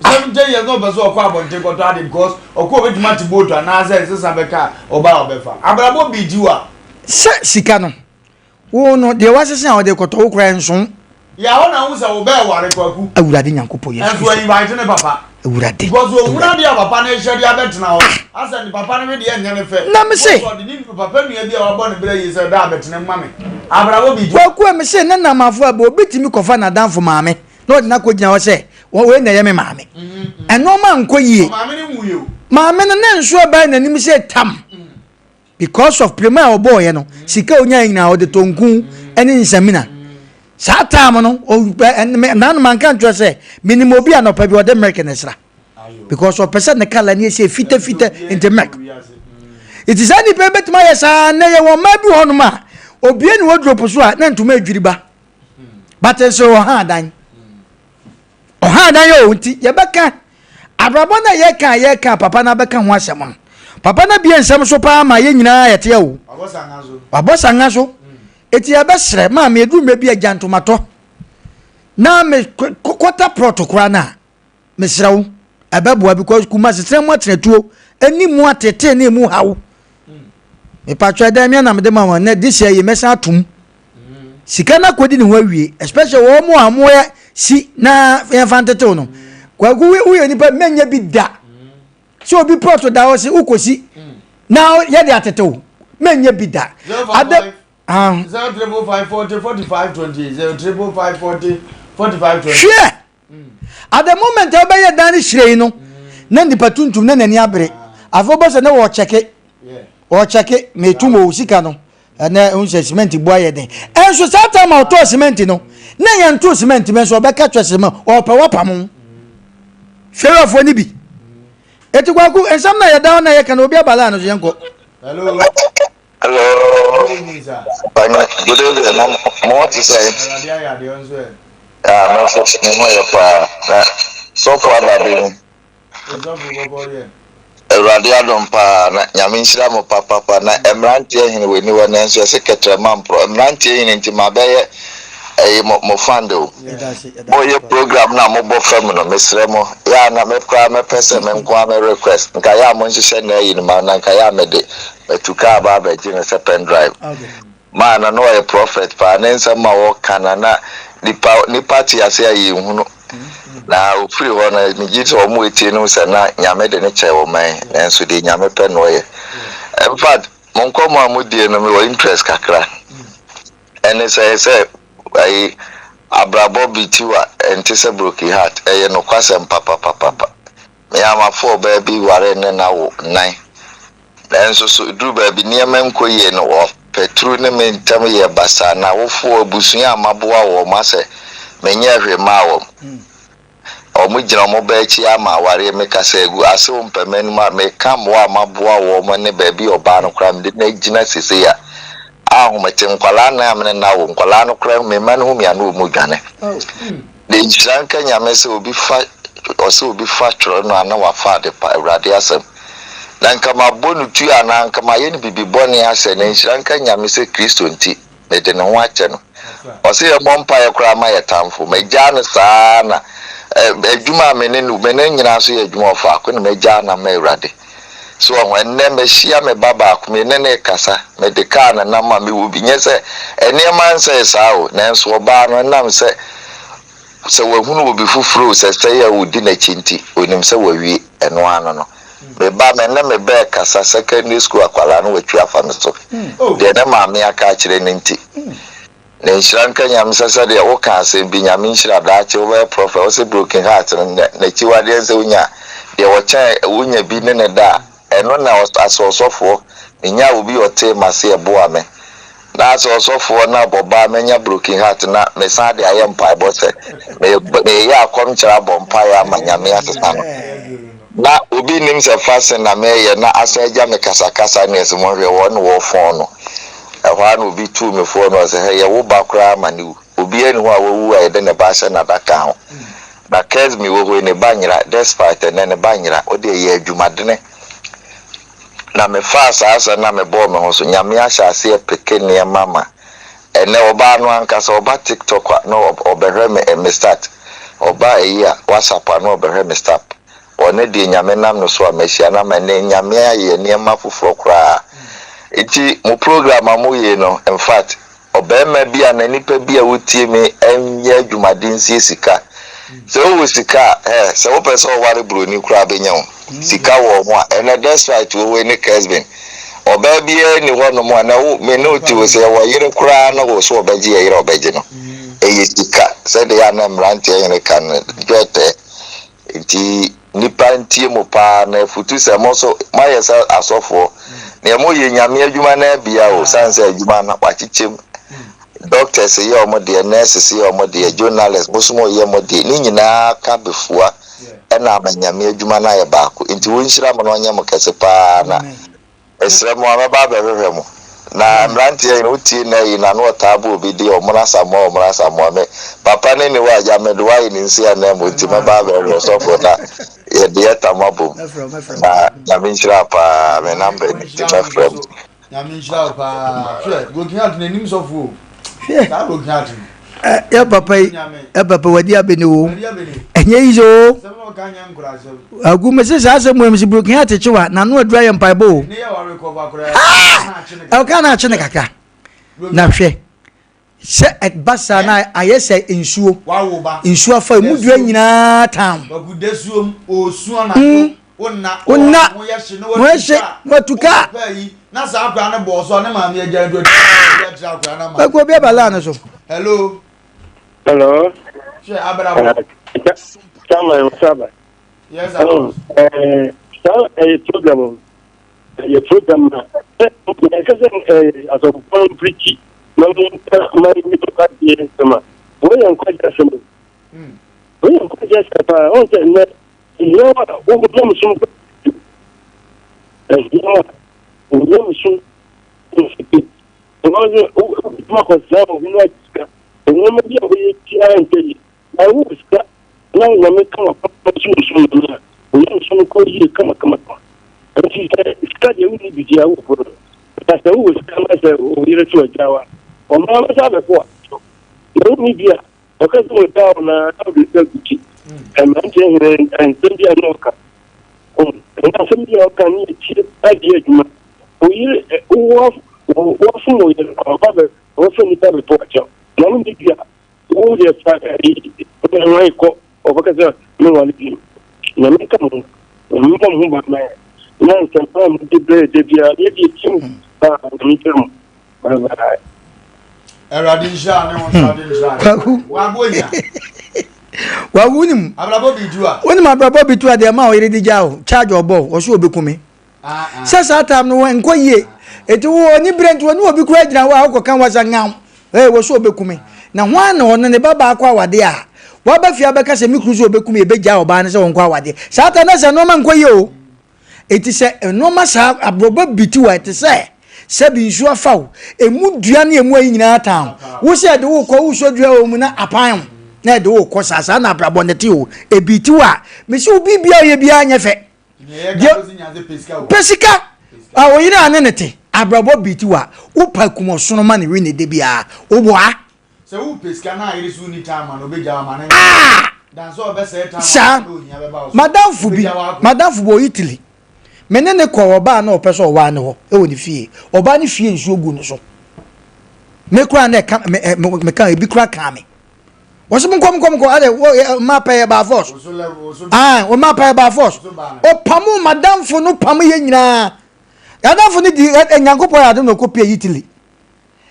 70 years no beso okwa abonte ko to ade because okwa obetuma ti boat na say sesa beka oba obefa. Abrabo bijiwa. Sika no. Wo no de wasese a ode koto okra nson. Ya ona unsa wo be ware kwaku. Awurade nyankopɔ Yesu. Enso invite ne papa. Awurade. Because wo una dia papa na ehwe dia betena ho. Asa ni papa ne de enye ne fe. Na me se. Ni papa nua bia wa bo ne bra yi se da betena mame. Abrabo bijiwa. Kwaku me se ne namafo aba obetimi kofa na danfo maame. Na odi na ko gina wo se we na ye me maame. Eno ma nko yie. Maame ne wuye o. Maame no na nso aba na nim se tam. Because of premier oboy no. Sika onya nyina ode tonku ene nsamina. Satam no na man kan tro say minimum obi anopa bi ode American esra. Because of person ne kala ni say fite into America. It is any pay bet my sa na ye won ma bi hono ma obi eni wodropo so a na ntoma adwiri ba. But so ha dan. Oha dan yo nti ye beka abrabo na ye ka papa na beka ho asem no. Papa na bi ensem so pa ma ye nyina ye te wo. Abosa so. Eti ya besre ma me edu me bi ajantomato. Na me kwata protocol na me srawo. Ababua because kuma setrem atretuo animu atete na emu hawo. Me patwa da me na me de ma na this year ye mesa atum. Sika na kodi ni ho awie especially wo mu amoya si na enfantete no. Kwagu we nipa menya bi da. So obi proto da wo se ukosi. Now ye de atete wo. Menya bi da. Ade 035404520 Sure. At the moment I buy a Danny Shrey no. Nandi patuntum na nani abre. Afobo se na wo check it. Wo check it me tumo sika no. Na unse cement boy den. Enso sata ma to cement no. Na yan to cement me so be ka twese ma o pe wapam. Fere ofo ni bi. Eti kwaku ensam na ya down na ya kan obi abala no yenko. Hello. Hello. Good evening. What you say? No, so far that been. Radio don't pa na nyaminsira mo papa na emrantie hin we ni wona enso secretary mampro emrantie hin nti mabaye mo fando boye program na mo bo fam no mesre mo ya na me kwa me pese me nkwa me request nka ya mo nhye na yi ni ma na nka ya me de betuka ba ba ji na pen drive man na no a prophet pa na nsa ma wo kana na ni party ase ayi hunu na ofiri ho na ni gito o mu etie no se na nyame de ne che wo man enso de nyame pe no ye in fact mon ko mo amudie no me wo interest kakra ene say ai abrabo bitiwa ente se broken heart eye no kwasem papa me ama for baby ware ne na wo nan enso so du baby niam enko ye no wo petru ne mentam ye basa na wo fo abusuya amaboa wo ma se menye hwe ma wo omu gina mo ba chi ama ware me kasa egu Asem Mpe Nipa me kam wo amaboa wo mo ne baby oba no kra me na gina sese ya ahumete nkwala na amene na wo nkwala no kra me man hu me anu mu dwane de nchiranka nyame se obi fa tro no ana wa fa de pa Awurade asem na nka ma bonu tu ana nka ma ye ni bibi boni ase na nchiranka nyame se Kristo nti me de ne ho ache no o se ye bompa ye kra ma ye tamfo me gya no sana ejuma me ne nyina so ye ejuma ofa ko ne me gya na ma Awurade so when ne me shia me baba akome ne kasa me de ka na na ma me wo bi nye se ene man se sao na nso oba no nam se wo hunu wo bi fufuro se ya wudi na chinti onim se wo wi eno ano no me ba me ne me be kasa secondary school akwala no watwi afa me so de ne ma me aka kire ne nti na nshranka nyam sasa de wo ka se bi nyam nshira da che wo prophet wo se broken heart na chiwade se unya de wo cha unya bi ne da eno na asosofo nya obi ote mase eboa me na asosofo na boba menya broken heart na me sa de ayem pa bose me ya akom kira bompa ya manyame asesa no na obi nim se fase na me ye na asaja me kasakasa na esimo hwe won wo fon no ehwa na obi tu me fon no se he ye wo bakra mani obi eni ho a wo wu a de ne ba hye na daka ho na kes mi wo ne banyira despite ne banyira o de ye adwumadene na me fa asa na me bo me ho so nyame ahya ase pekene mama ene oba no ankasa oba TikTok no obehwe me start oba eya WhatsApp no obehwe me start one de nyame nam no so amahia na ma ne nyame aye niema fufuro kra iti mo program amoye no in fact obema bia na nipa bia wotie me enye adwumaden sie sika so wo sika so wo pese o ware broni kra benya wo sika wo mo ene despite wo ni Kesben oba bia ni hono mo na wo me no ti wo se wo yire kra na wo so obaji yire obaji no eye sika se de ya na mrante yire kan jote iti nipa ntie mo pa na futu se mo so mayesa asofo na mo ye nyame adwuma na bia o sanse adwuma na kwachichem doctors ye omode nurses ye omode journalists musumo ye omode ni nyina ka befua na amanyame adwuma na ye baako nti wonhyira mo no nya mo kese pa na esre mo amaba behwehwe mo na mrantie ye uti na yi na no tabu obi de omra samo me papa ne wa ja medwa yi nsi ana mo ti maba behwehwe so for na ye de tamabo na nyame pa me number ti my friend nyame hyira pa hwe go kiat na nim so fu ta go kiat ya papa wadi abeni wo enye izo agu mese sa asem mo mse broken heart chewa na no adura ye mpaibo ne ya wa recover kora na ka na chene kaka na hwe se basa na ayese insuo insuo fa mu dua nyina tam bagudesuom osuo na onna mo yeshe matuka na sa akwa na bo so na ma me agya ndo ya tira akwa na ma bago bia bala na so hello She abrabo Chama Saba. Yes So a program as a one pretty my sama we am quite some we am quite just on the you know what some we can I was now we come up we come. And she said, study only be Jawa. That's the always come as a Jawa. Or Mama Saba. No media, because we're down and Manchester and India Noka. And somebody can cheat idea. We often often report. No media, all the Father, over no one. No, come on. No, confirm the bia team Eradisha ne on wa boya wa wunim abrabo bidua wonim abrabo bidua de ma o yire dija o charge obo o so obekumi sasa tam no enko yie eti wo ni brent wo ni obi kura gina wa akokan wasa ngam wo so obekumi na hwan na ono ne baba akwa wade a wa ba fia beka se mikru so obekumi e beja oba ne se won kwa wade sata na se no ma enko yie o eti se enoma sa abroba bitiwa eti se bi nsu afaw emu dua na emu ayi nyina tam wo se de wo ko wo so dua o mu na apan na de wo ko sasa na abrabo ne ti o e bitiwa me se obi bia o ye bia anya fe pesika a wo yina ane ne te abrabo bitiwa wo pa kumo sono ma ne we ne de bia wo boa se wo pesika na ire su ni tam na obeja ma ne dan so be se tam no nya be ba so madam fu bo Italy menene ko oba na opeso owa ne ho e woni fie oba ne fie nsuo gu no so me kura na me kan ebi kura kan me wo so kom ade ma pay ba force o ma pay ba force o pamu madam fu no pamu ye nyina madam fu ni di enyankopo ya do no kopie Italy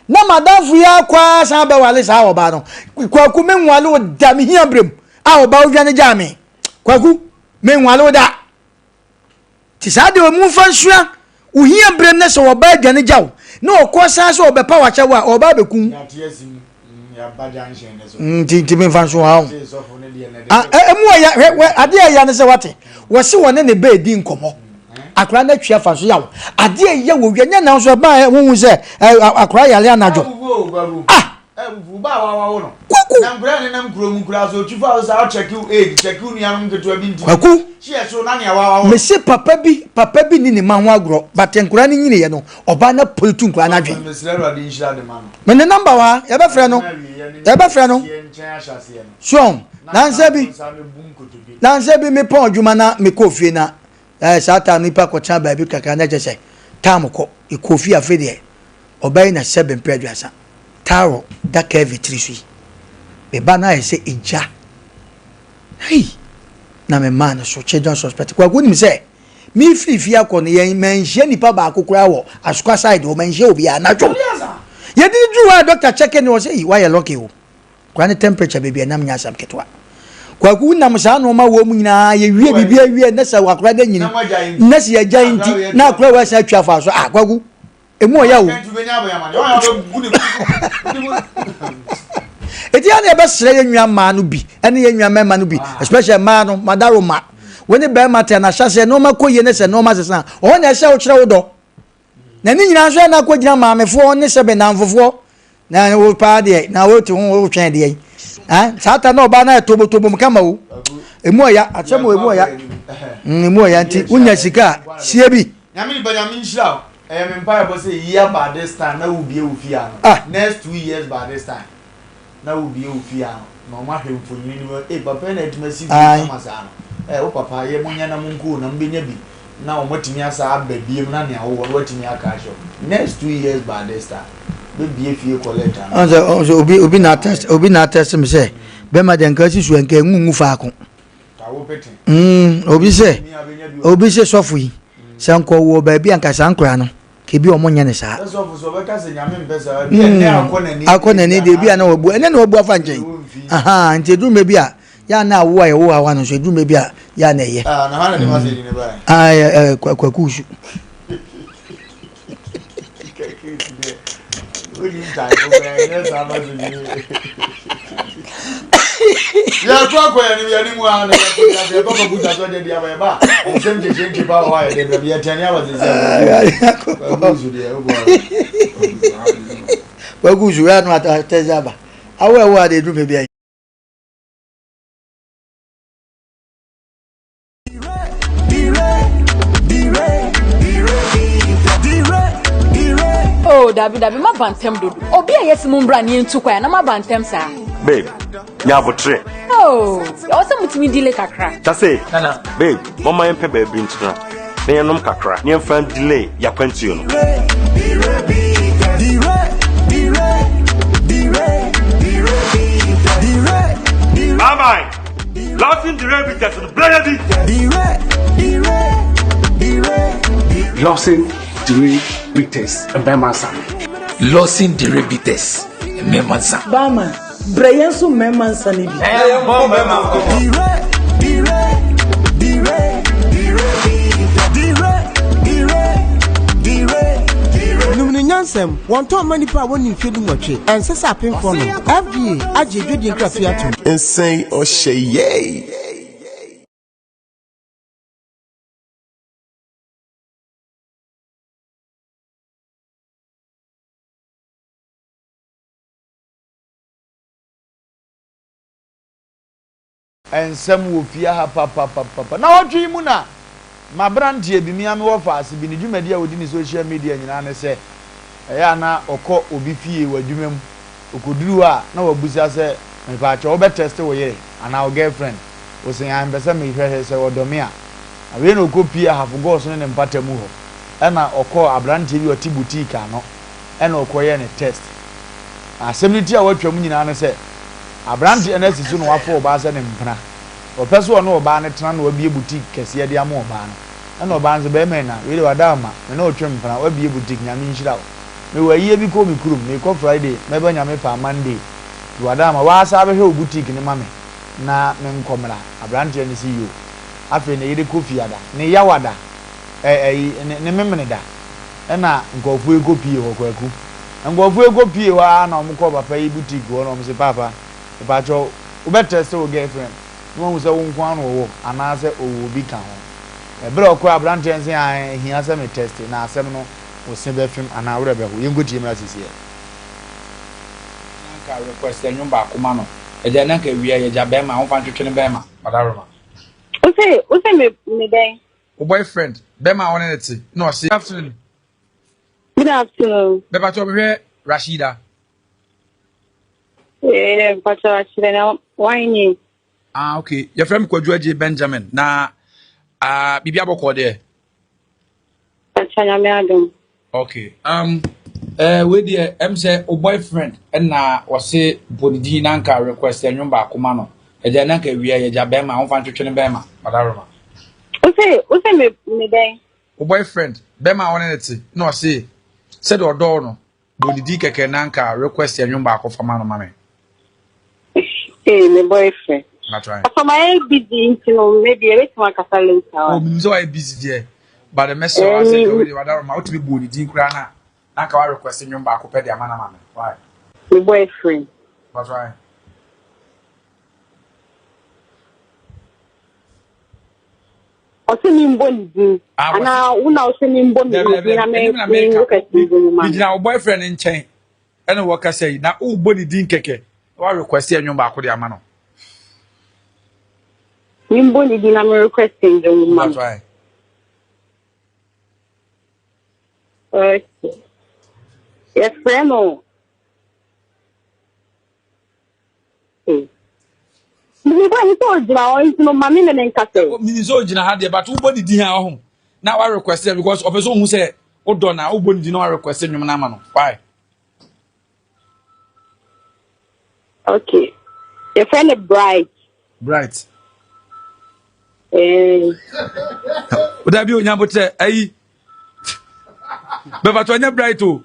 na madam fu ya kwa san be wale sa oba no kwaku menwale o da me hia brem a oba o dwane jame kwaku menwale o da tisade o mu fansua wo hia brem na so oba adwane jaw na okosa so obepa wacha wa oba bekun ya bajan shene so nti me fansua ha emu ya ade ya ne se wate wo se wone ne be di nkomo akra na twia fansua yawo ade ya wo nya na so ba hu se akra yale anajo Buba wa no. Kwaku. Na mbra ne nam kuro mu kura so tufa o sa check you age, check you niam keto bi nti. Kwaku. She so na ne wa. Me se papa bi ni ne man ho agro, but enkura ne nyine ye no, oba na politu nkura na dwen. Me sira ro de nhira de ma no. Me ne number wa, ye be frɛ no. Ye be frɛ no. So, nanse bi me pon adwuma na me kofie na sata nipa ko cha ba bi kaka na jese tam ko e kofi afi de obey na 7 mpredwasa taro da kevi trisui be ba na ese ija hey na me man so children suspect kwa guni se mi fifi akọ ne yen menhye nipa ba akokura wo asukwa side wo menhye obi anajo ye di juwa doctor check ni wo say why you lucky wo kwa ne temperature baby na mnya sam ketwa kwa ku nam sa no ma wo mu nyina ye wie bibia wie na sa wakora da nyini na se ya gyan nti na akora wa sa twa fa so kwa ku emu oya wo eti ya na be sere ye nwa ma no bi ene ye nwa mema no bi especially ma no madaro ma woni be mate na hyase no ma koye ne se no ma sesa o na ehye wo kire wo do na ni nyina so na kogina ma mefo ne se be namfofo na wo pa de na wo tu wo twen de sata na oba na tobo mkama wo emu oya achemo emu oya emu oya nti unya sika sie bi nyame ni banyame nhira me mpa bo say year by this time na wo bie wo fia no next 2 years by this time na wo bie wo fia no no ma hwemfo nyini ni papa na etimasi bi sama o papa ye munya na munku na mbenya bi na o motimi asa ababiem na ne awo watimi aka sho next 2 years by this time be fie collector so obi na test me say be ma den ka si su enka ngungu fa ko tawo peti obi se sofu yi sanko wo ba bi anka sankora no ke bi omo nya ne sa sofu so be ka se nyame mpesa bi ene akona ni de bi ana wabu ene na wabu afa nchen aha nti du me bi a ya na awo aye wo awa no so du me bi a ya na eye na ha na de ma se di ne ba kwakushu ya kwa ya ni mu ana ya baba buta so de dia ba nsem je ba wa ya de ya tani aba ze kwakushu ya no atezaba awe de du me bi oh dabi ma bantem dodo obi ayesi mumbra ni ntukwa na ma bantem sa babe nya botre oh o se mutimi dile kakra tase nana babe mama yempe baby ntuna na yenom kakra ni emfa delay ya kwantuo no mama losing the rabbit to the bloody losing the bitters and Bemansa. Losing the rebites and Memansa. Bama, Brayansu Memansa. Nyansem, one time many power when you feeling watch it, and says up in front of FDA, Aji, you graphiatum, and say, oh, she yay. And some will fear her papa. Now, dream na my brand here be me and Wofa as been you media within social media and say, Ayana or call Obifi where you mem Okudua, no Busia say, my patch over test away, and our girlfriend was saying, I'm better me here, say, or Domia. I will no go Pia have forgotten and Patamuho, and I or call a brand TV or Tibutica, no, and or coy any test. Assembly I watch your meaning and say, a brand and as soon as 4 bars and impana. Or person no barnet will be a boutique, Cassia de Amor ban. And no bands of Bemena, really a dama, and no trim will be a boutique, Yamin Shroud. Me were here because me crew, me call Friday, maybe Yamepa Monday. To Adama was have a whole boutique in the mammy. Na men comra, a branch and see you. After the Kofiada, ne Yawada, ne Memenida. And now go for a go pee or Kwaku. And go for a go pee or no Mukoba pay boutique or no Papa. The patcho, better still girlfriend. No one was a one or another will be count. A bro crab branch and say, he has a test in our seminal was sent film and our rebel. You good team as is here. nanka request enyo ba kuma no e je nanka wiya ye ja be ma won fan twetwe ne be ma badaroma Ose me den. O boyfriend be ma won net no say afternoon. Good afternoon. Be ba to be Rashida. Pato Rashida na wine. Okay. Your friend Kwadwo Aje Benjamin na bibi aboko there. Achanya me adom. Okay. We there say o boyfriend na was say bonidi nanka request enyo ba kuma no. E je nanka wiya ye ja be ma won fan twetwe ne be ma badaroma. Ose me den. O boyfriend be ma won net no say said odo no bonidi keke nanka request enyo ba ko fama no mame. My boyfriend. That's right. For my busy, maybe a bit more later. Oh, so I busy there. But the message I said, "Oh, you are out to be bullied." Didn't crana. I can request you back up at the man. Why? My boyfriend. That's right. Also, me and now also me now boyfriend in chain. And what I say now, oh, body didn't keke. Why request you back with the man? Nimboni dina me requesting the woman. That's right. Yes, friend. Me ba ni to jina o ntino mami me nkase. Me so jina ha de but wo body di ha ho. Na wa request because of so hu say wo do na wo body di na wa request nwum na ma no. Why? Okay. Your friend is bright. Bright. Would be onya bote ayi. Be ba to nya bright o.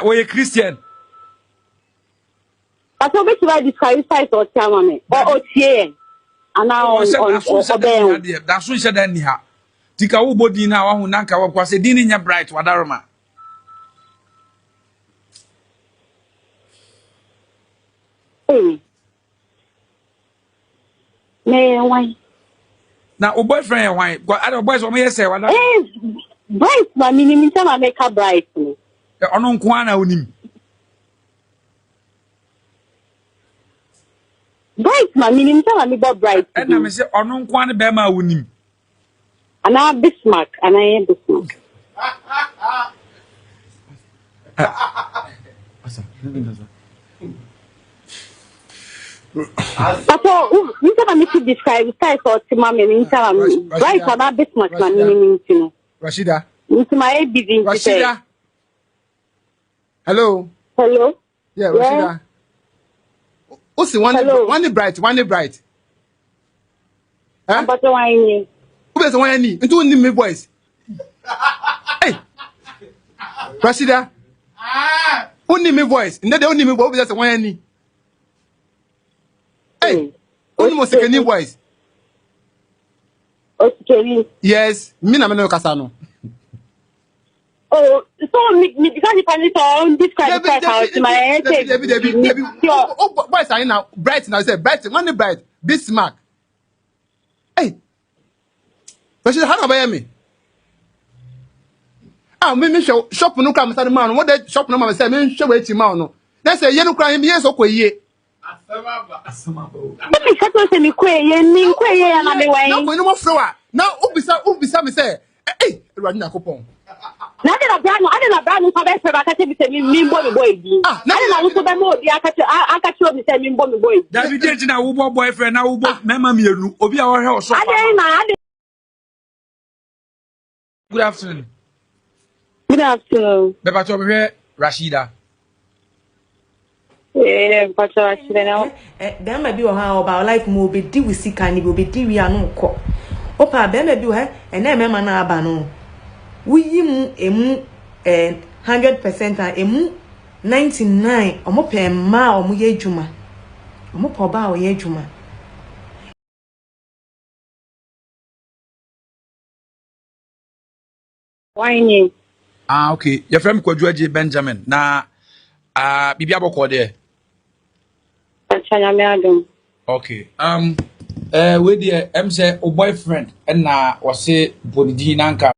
We Christian. But so which way describe size or chamame or tie and now on that so said any ha. Tika wo body na wa hu nanka wa kwase din nya bright wadaroma. Me why? Na o boyfriend why? Go other boys o me say wada. Bright na minimum time make her bright. Ono nko ana onim. Bright na minimum time me go bright. And na me say ono nko ana be ma onim. Ana Bismarck, ana yen Bismarck. Aso, you can make it describe size or timame in time. Bright ana Bismarck na minimum tino. Rashida. Into my busy. Rashida. Hello. Hello. Yeah, Rashida. What's the one bright? Huh? But why? Who is the one I need? Into me voice. Hey, Rashida. Only me voice. And the only me voice that's the one I need. Hey, only most second voice. Okay. Yes, me na me no kasano. Oh, so me because you can describe to my head. Oh, boys are now bright now. Say bright, one bright, Bismarck. Hey, Rashida, how about me? Ah, me shop no come start man. What that shop no man say me show wait man no. That's say you no cry me yes okoye. Asama. Me kato say me kweye na me wai. No no more flower. Now ubisa me say, hey, Rashida na kopon. Na de na brano fa be ba ka te bi se mi mbo mi boy bi. Na de na wo so be mo di aka ti obi se mi mbo mi boy. David J na wo boyfriend na wo mema mienu. Obi a wo hwe o so. Good afternoon. Good afternoon. Beba to be Rashida. Pato Rashida na. Dem ma bi o ha oba life mo be di with sika ni be di wi anu ko. Opa dem ma bi o ha e na mema na aba no. We mu emu 100% and emu 99 omo pe ma omo ye adwuma omo po ba o ye adwuma why okay your friend Kwadwo Aje Benjamin na bibi aboko there Achanya me adom okay we there say o boyfriend na was say bonidi nanka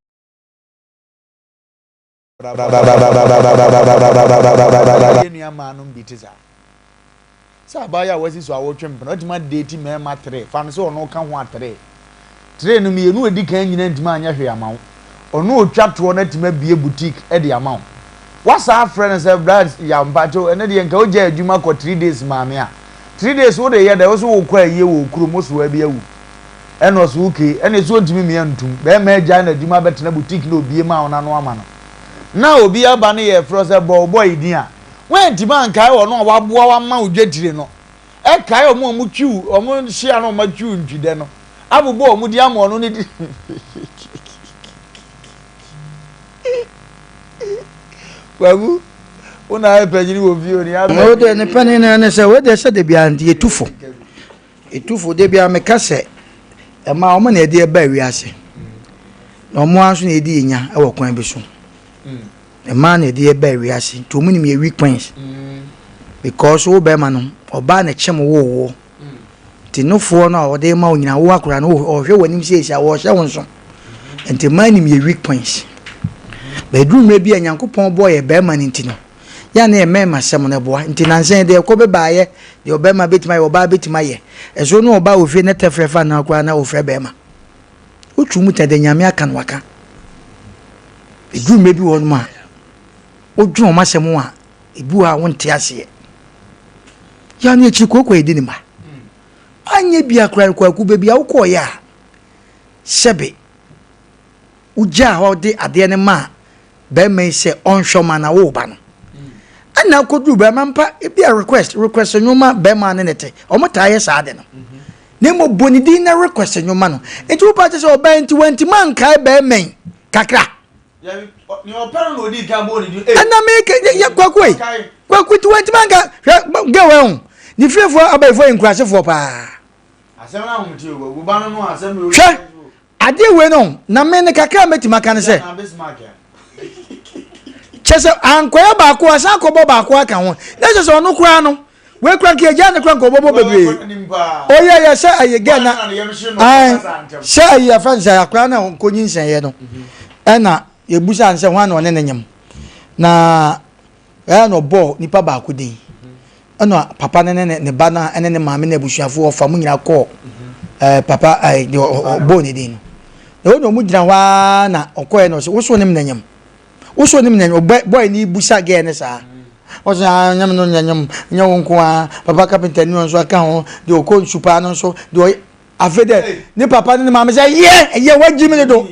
Enya manum bitiza. Sa baya wasi so awotwem pno otima date me ma 3 fa no so ono ka ho 3 no me enu edi kan nyina ntima anya hwe amawo ono otwa to na tima bie boutique e de amawo wasa friend say brad ya mpacho ene de nka oja adwuma ko 3 days maame a 3 days wo de ye da wo so wo kwa ye wo kuro so abi awu eno so uke ene so ntimi me antum be ma agya na adwuma betena boutique na obie ma ona no ama no na obi aba ne ye fro say boy din a when ti man kai wo no waboa wa ma odwetire no e kai omo twu omo hia no ma twu ntwide no abubo omo di amo no ni wagu una e pejini wo bio ni abe o de ne pani na ne se we de se de bia ndi etufo de bia me kase e ma omo na e de ba wi ase na omo aso na e di nya e wo kwan bi so a man a dear berry as to many weak points because all Berman or ban a chum war. No for no, or they mountain and walk around or show when him says I was so and to mind him your weak points. Bedroom may be a young coupon boy, a Berman in Tino. Yan a man, my son, a boy, and Tinan saying they'll cover by ye, the Obama bit my Oba bit my ye, as so no about with net of Refan now, Grana or Frebema. Which you muted the Yamia can waka. Bedroom may be one man. Ojo ma semu a ebu a wonte ase ya na echi kokko edini ma anye bia kra kwaku be bia wokọ ya sebe uja ho de ade ne ma be me se onhwo ma na wo ba no ana kodu be ma mpa e bia request nyoma be ma ne nete o mota ye sa ade no ne mo boni din na request nyoma no enti wo pa se o ba enti wanti man kai be men kakra ni opero no di ka bo ni ana me ya kwaku 20 manga ga we ni frefo abaifo enkurasefo pa asem na humti o bu ba no asem yo hwe ade we no na me ne kakra metima kan se chese ankoya ba ko asa ko bo ba ko aka ho na chese onu kura no we kura ke ja ne kura ko bo bebre o ya se aye ga na ai se aye afansa ya kura na ko nyinsen ye no na yebusa anse ho na one nenyam na no ball nipa ba ko din ana papa ne ba na ne maame na busuafo ofa mu nyina ko papa ai ball ni din no mu gina wa na okoye no so wo nim nenyam wo so nim nenyam boy ni busa ge ne sa o sa nyam no nyam nyawo nko a papa carpenter ni so aka ho de okon super no so de afede ni papa ne maame say ye waji me do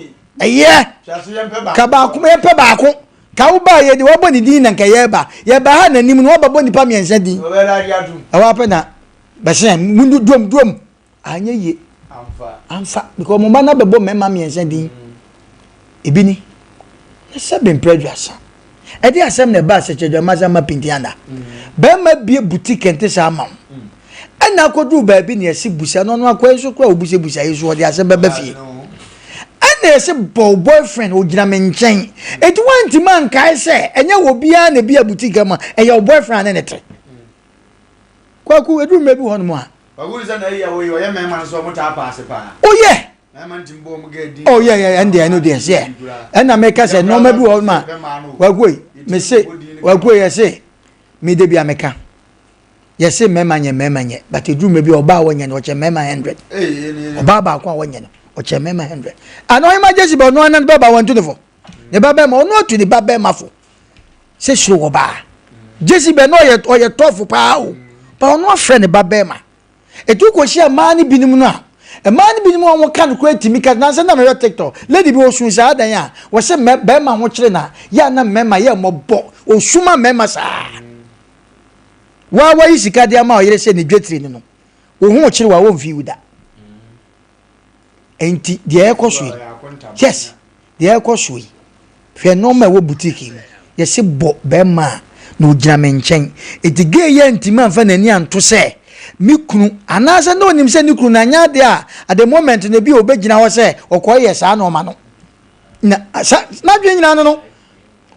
ka ba ko me pe ba ko ka wo ba ye de wo bo ni din na nka ye ba ha na nim no wo ba bo ni pa miensa din o be la dia du awa pe na ba se mundu dom anya ye amfa because mo ba na be bo me ma miensa din ebini na se be prejudice e dey asem na ba se chejo maza ma pintianda be ma bie boutique ente sa ma ana ko du ba bi na esi busa no no akwa so kra obusa busa yeso o dey asem be fie na ese boyfriend o gina me nchen eti wanti man kai se enye wo bia na bia boutique ma enye boyfriend na nete kwaku edu mebi hono mo a kwaku ze na iya wo ye me man so mo ta pass pa oh yeah me man timbo mo ga di oh yeah and I know this yeah and na make say no mebi hono ma kwaku me say kwaku ye say me de bia meka ye say me manye but edu mebi oba wo nya no che me 100 oba ba kwa wo nya no oche mema 100 ano emergency bo no anan baba 124 ne baba ma ono to ni baba ma fo se shiro wo ba jesi be no ye tofu pa o pa ono afre ne baba ma etu ko hia mani binim no a e mani binim won kan ko atimi ka na se na me TikTok lady bi osun sa adan ya wo se be ma ho kire na ya na mema ye mo bo osuma mema sa wa yi sika dia ma o yere se ni dwetiri no wo hu kire wa wo mfi wuda enti de ekosui yes de ekosui fe no ma wo boutique ye se bo be ma no gina me nchen enti ge ye enti ma fa nani anto se mi kunu anasa no nim se ni kunu na nya de a at the moment na bi obegina ho se okoye sa na ma no na dwe nyina no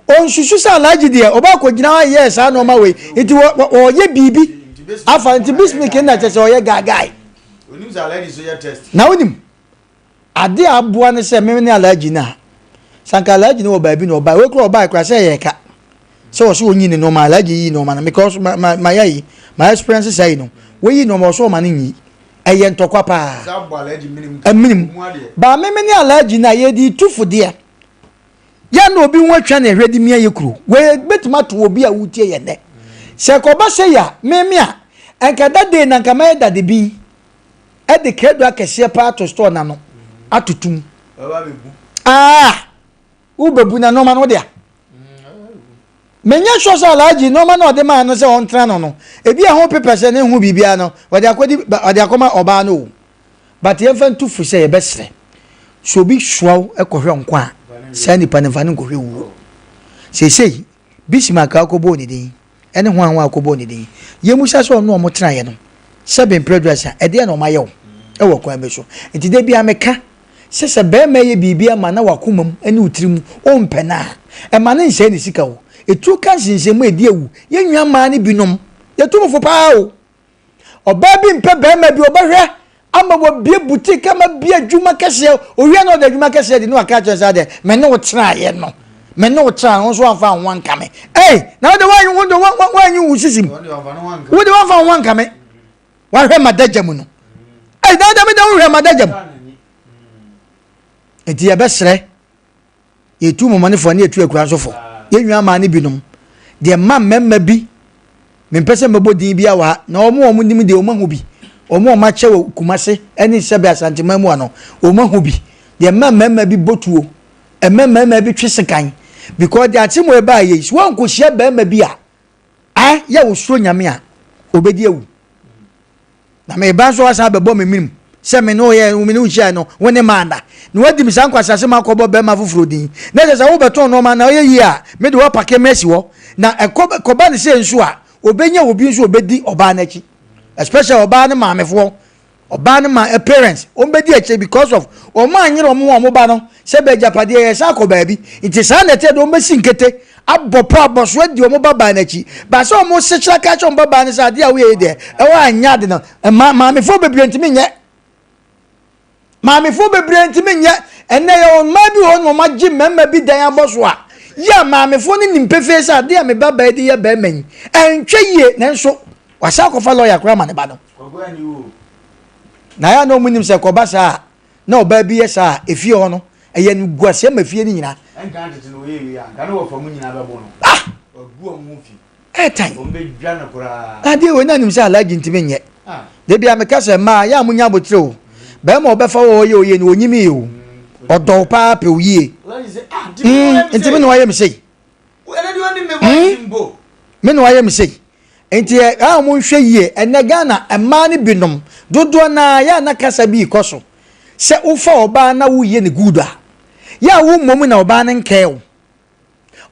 on susu sa laji de oba ko gina wa ye sa na ma we enti o ye bibi afa enti bismik na che se o ye gagai onim za lady so ye test na onim ade abua ne se me ne alaji na sanka alaji no ba bi no ba we kro ba kra say ye ka so wo so onyi ne no ma alaji yi no ma because my experience say no we yi no mo so ma ne yi eye ntokwa pa minim ba me ni alaji na ye di tufu de ya na obi nwa twa na hwedi mi ayekuru we betuma to obi a wutie ye ne se ko ba se ya me a enka dade na nka ma dade bi e de kedu akese pa to store na no atutum ubebu na no ma no dia menya shosa alaji no ma no de ma no se on tra no ebi a ho pepe se ne hu bibia no wode akoma oba no but ye fan tufu se ye besre so bi swaw ekohwe nkwa sa nipa ne fa ne nkohwe wuo sei bisima ka akobo ni din ene ho anwa akobo ni din ye musa so no mo tra ye no seven producer e de na o maye e wo kwa be so enti de bia meka sese be ma ye bibia ma na wakomam ene utirim o mpena e ma ne nse ni sika wo etu ka nse mu edi ewu ye nwa ma ne binom ye tu mfo pa o oba bi mpe be ma bi obahwe ama wo bie boutique ama bie adwuma kese owie na o da adwuma kese de no aka chensa de me ne wo tra ye no me ne wo tra ho so afa wan kame na de wanyu wo sisim wo de wafa wan kame wa hwe madagam no da me da wo hwe madagam enti ya besre etu momane fo na etu akura so fo ye nwa ma ne binom de mamma bi me pese mebodin bi awa na omo nim de omo hu bi omo ma chewo kumase eni sebe asantema mu ano omo hu bi de mamma bi botuo mamma bi twisekan because de atimo e ba ye won ko hia ba ma bi a ya wo so nyame a obedi ewu na me ba so asa bebo me minim se me no ye me no hia no woni manda no wadi mi sanko asase makobo be ma fufuro din na je sa wo beton no ma na ye yi a me de wo pake mesi wo na ekoba ne se nsu a obenya obi nsu obedi oba na chi especially oba ne maamefo oba ne ma parents ombedi eche because of o ma anyere o ba no se be japade ye sa ko ba bi iti sa na te do mbesi nkete abopo aboso di o ba na chi ba so mo se chira ka cho ba ne sa de a we de e wa anya de no maamefo bebre ntimi nye maamefo bebre ntimi nye enne ye on ma bi ho no ma gi memma bi dan aboso a ya maamefo ni nimpefe sa de a me baba de ye ba man entwe ye nenso wasa ko fa lawyer kura ma ne ba no na ya no munim se ko ba sa na oba bi ye sa efie ho no eye ni guase ma fie ni nyina enka tete no ye ya nka no wo fa mu nyina ba bo no ogu omu fi time o me dwa na kura ade we na nim se alaji ntime nye de bia me ka se ma ya munya botre o ba ma oba fa wo ye ni onyimi o odo pa pe oye ntime no waye me sei ene di woni me voice mbo me no waye me sei enti a mo hwe yie ene Ghana ema ne binom dodo na ya na kasa bi ikoso se ufa oba na wuye ne guda ya wo mom na oba ne nkew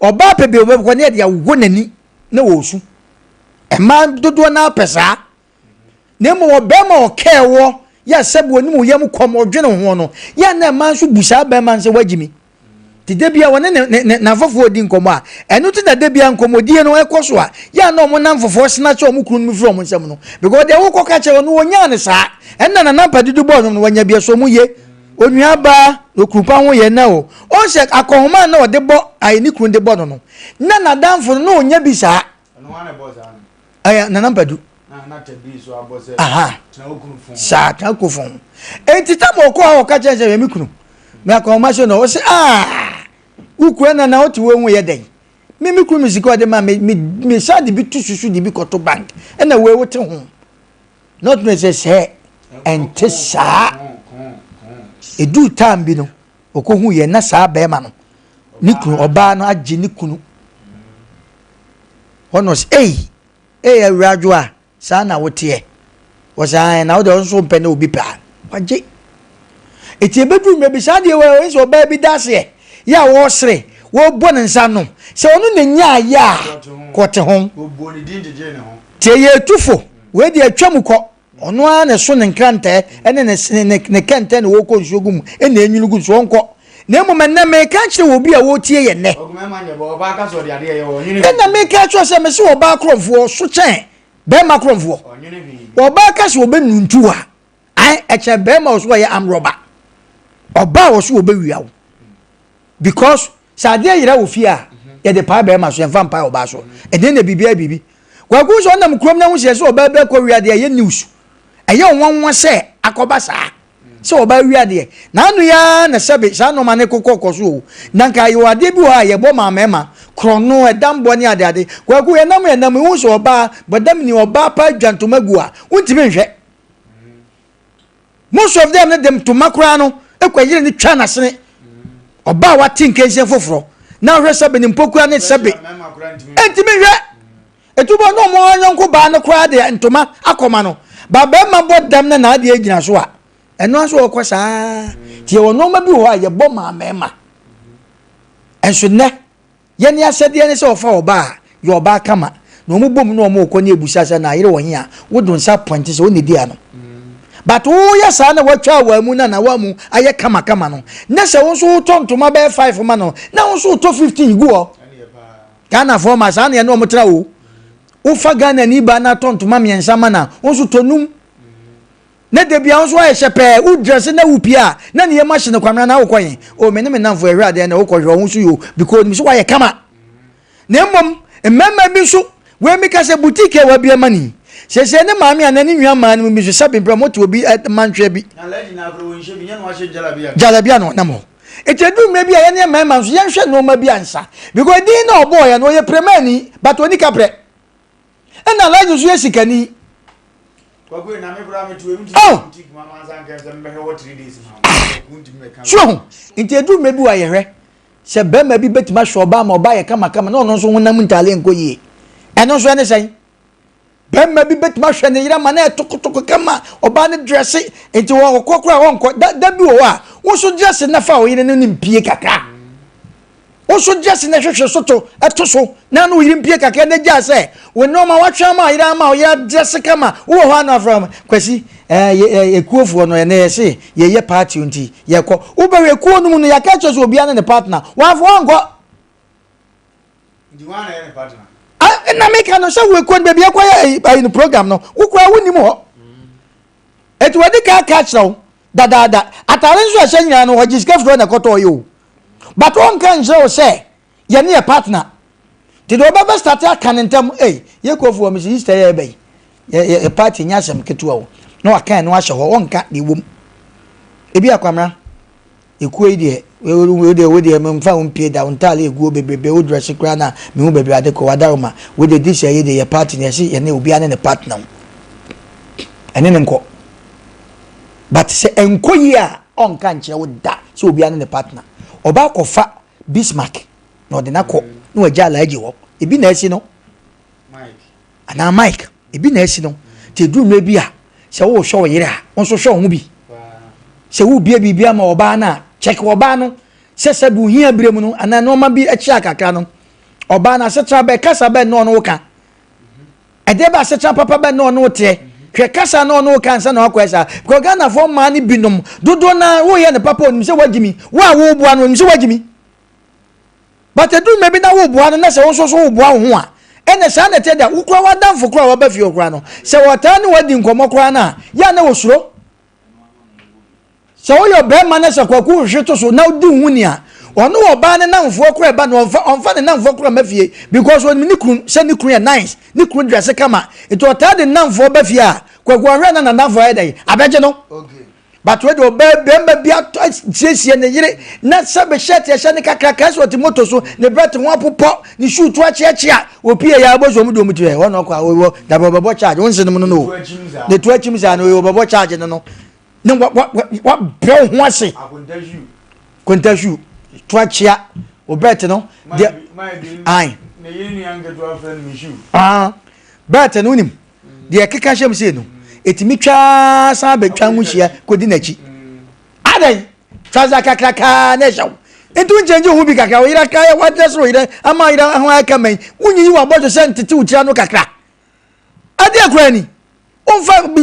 oba pe be oba ko ne dia wo nani na wo su ema dodo na pesa ne mo oba ma okewo ya sebo ni mo yam komo dwene ho no ya na ema nso busa ba man se wagimi ti debia wona na fofo odi nkomo a enu ti na debia nkomo die no ekoso a ya na omo na fofo sina che omo kunu mi fro omo nsem no because de wo koka che no wonya ne sa enna na nampa dudu bo no wonya bia so mu ye onua ba okupa ho ye na o se akohoma na ode bo ai ni kunu de bo no na danfo no onya bi sa no wane bo sa aya na nampa du na tebi so abose na okunu fon sa ta ko fon entita mo ko ha o ka che se mi kunu me akohoma so no o se ukwe na otu we nwe ye den mi kunu musiko de ma me sa de bi tu susu de bi koto bank na we wote ho not necessary entisa edu time bi no okohu ye na sa ba ma no ni kunu oba no agi ni kunu honos awradwo a sa na wote wo sa na wo de so mpe na obi pa wage eti ebedu me bi sa de we so ba bi dase ya wo sre wo bo ne nsa no se onu na nya ya kote ho obo ni din jeje ne ho te ye tufo we de atwam ko ono a ne so ne nkrante ene ne kente ne wo ko nsogum ene enyunugu so onko na mo na me ka kire wo bi a wo tie ye ne oguma ma nya bo ba ka so de ade ye wo nyini na me ka kire se me se wo ba kromfo so chen be ma kromfo wo ba ka se wo be nuntu a ai eche be ma so ye am roba oba wo so wo be wiawo because sade yira wo fi a ye de pa be ma so enfa mpa oba so e den na bibia bibi kwaku so nam krom na hu se so oba be ko wiade ye news eye wonwon se akoba saa se oba wiade na anu ya na sebe sa no mane kokoko so na nka ye wade bi ho ye bo ma mema krono edambo ni ade kwaku ye nam hu so oba bodam ni oba pa dwantoma gu a untimi nhwe most of them to makra no ekwayire ni twa na sene oba wa tinkense foforo na hwe sebe ni mpokura ne sebe entimi hwe etubo no mo anyonko ba no kra de ntoma akoma no ba be ma bodam na ade agina so a eno aso okosa tie wono ma bi ho a ye bo ma mema enso ne ye ne asede ne se ofa oba ye oba kama no mo bom no mo ko ne ebusa sa na yire wo hia wodun sa point se woni dia no but wo ya sa na watwa wa mu na wa mu aye kama no na se wo so tontoma be 5 ma no na wo so to 15 gu o Ghana for ma sa na no mo tra wo fa Ghana ni ba na tontoma miensa ma na wo so tonum na de bia wo so aye shepe wo dress na wo pia na ne machine kwamra na wo koyen o me ne me namfo ehwade na wo kohwe wo so yo because mi so wa ye kama na mmom mmemma bi so we mi ka se boutique wa bia mani se ne maami anani nwa ma ne mi so sabe promote obi manhwe bi na lady na afro wonhye bi nya no ahye jalabia no na mo etedu me bia ye ne mema so ye hwe no ma bi ansa because din na obo ya no ye premani but oni kapre na lady so ye sikani kwago na me bra me to emu boutique mama zanka se mbe he what 3 days ma unti me kan so etedu me bi wa ye hwe se be ma bi betima shoba ma oba ye kama na ono so honam ntale enkoye eno so ne sai bemma bi betima hwe ne yira ma na etokotoko kama oba ne dress enti wo kokora wonko da bi wo a wo so dress na fa wo yire ne mpie kaka wo so dress na hwehwe soto eto so na no yire mpie kaka na gya se wo no ma watwa ma yira ma wo ya dress kama wo ho na from kwasi ekuofo no na yese ye party unti ye ko wo be ekuo no mu no ya ka cho so obi ane ne partner wa fo wonko ndi wana ne partner na make no say we kon baby akwa in program no ukwa wonim ho etu wadi ka catch now da atare nso ahye nyina no hoji skafro na koto yo but on kan show say ye ne partner ti do baba start akanentem ye kofu o mi sister ye be ye party nya asem ketu o no akan no ahye ho onka de wom ebi akwamra ekuo ide we de memfa umpie da untale eguo bebebe o dress kra na me hu bebe ade ko wadaroma we de this ye de ye partner ye se ye ne obi ane ne partner ene ne nko but se enko yi a on kan che wo da se obi ane ne partner oba ko fa Bismarck no de nako no agya laji wo ebi na esi no Mike ebi na esi no te du me bi a se wo hwo yire a won so hwo hu bi se wo bia ma oba na check oba no sese bu hia brem no ana no ma bi echi akaka no oba na setra be kasa be no no ka ede ba setra papa be no no te hwe kasa no no ka nsa na akwesa because Ghana for man ni binom dodo na wo ye ne papa onim se wagimi wo bua no onim se wagimi but edu me bi na wo bua no na se wo so wo bua ho a ene sa na te da wo kra wadamfo kra wa ba fi okra no se wota ne wadi nkomo kra na ya na wo suro so yo be man na se kwaku hweto so na odi huni a ono oba ne namfo kra ba no onfa ne namfo kra mafie because when ni kun se ni kun nice ni kun dress kama it ota de namfo ba fie a kwaku hwe na namfo e dai abeje no okay but we do be bia siesie ne yire na sabe shirt ya shane kakaka so timoto so ne bret won popo ni shoe to achiachi a opie ya bozo mu do mu tue wono kwa wo da bobo charge won sene mu no ne to achimza no wo bobo charge no ne wa bro ho ase kontashu to achia o bet no ai ne yini anga to afran mi shoe bet no nim de keka shem se no etimi twa sa betwa huhia kodi nachi adai twaza kakraka na shaw entu njenje hu bi kakra ira kaya wadress ro ira ama ira ho aka man unyi wa bojo sentete utia no kakra ade akra ni onfa bi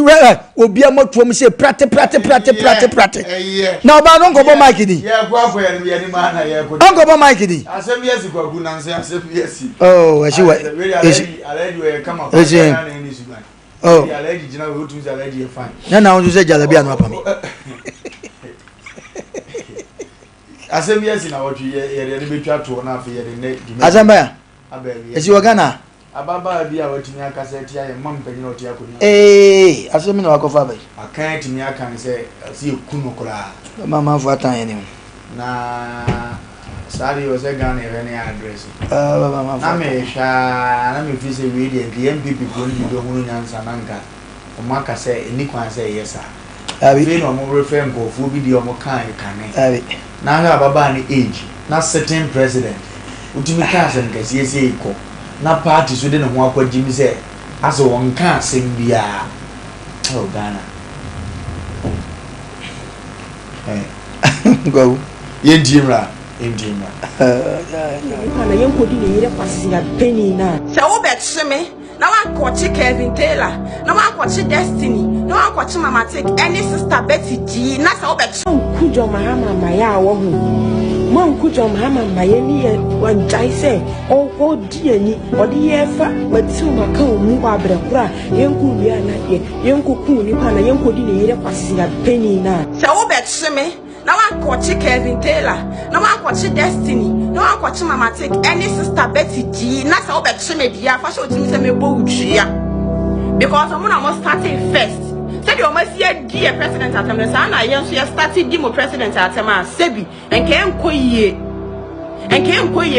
obi amotuom se prate na oba no ngobo mic di ye kwa ya ni ma na ye ko ngobo mic di asem yesi kwa gu na asem yesi ashi wa already we come up na ni sugan ya already jina we tun already fine na unju se jalabia no apami Asem yes na what ye betwa to na afi ye de Asem ba esi wagana ababa bia watimi akasa tia ye mam panyin otia koni asem na wakofa ba akan timi akan se si ekunu kura mama fu atan ye ni na sari o se Ghana e ne address mama na me sha na me fi se we de MPP ko ni do hunu nyansa nanka o maka se eni kwan se yesa abi fi no mo refer ngo fu bi di o mo kan abi na ha baba ni age na certain president utimi ka se nka sie sie iko na party so de ne ho akwaji mi se aso won ka asem bia o Ghana go yendimra na yenkodi ne yire kwasi ya penny na se wo betcheme na wa kwachi Kevin Taylor na wa kwachi Destiny na wa kwachi Mama Take any sister Betty G na se wo betcheme kujo mahama maya wo hu man kujo mahama maya ni ye wanjai se o di ani o di ye fa wetu maka omu kwa brekura yenku bia na ye yenku ku ni pa na yenkodi ne yire kwasi ya penny na se wo betcheme na wa kwachi Kevin Taylor na wa kwachi Destiny na wa kwachi Mama Take any sister Betty G na se wo betcheme bia fa so timi se mebo utria because omo na mo starting first said you must see dear president atem na sa na yen so ya started di mo president atem a sebi enke enkoye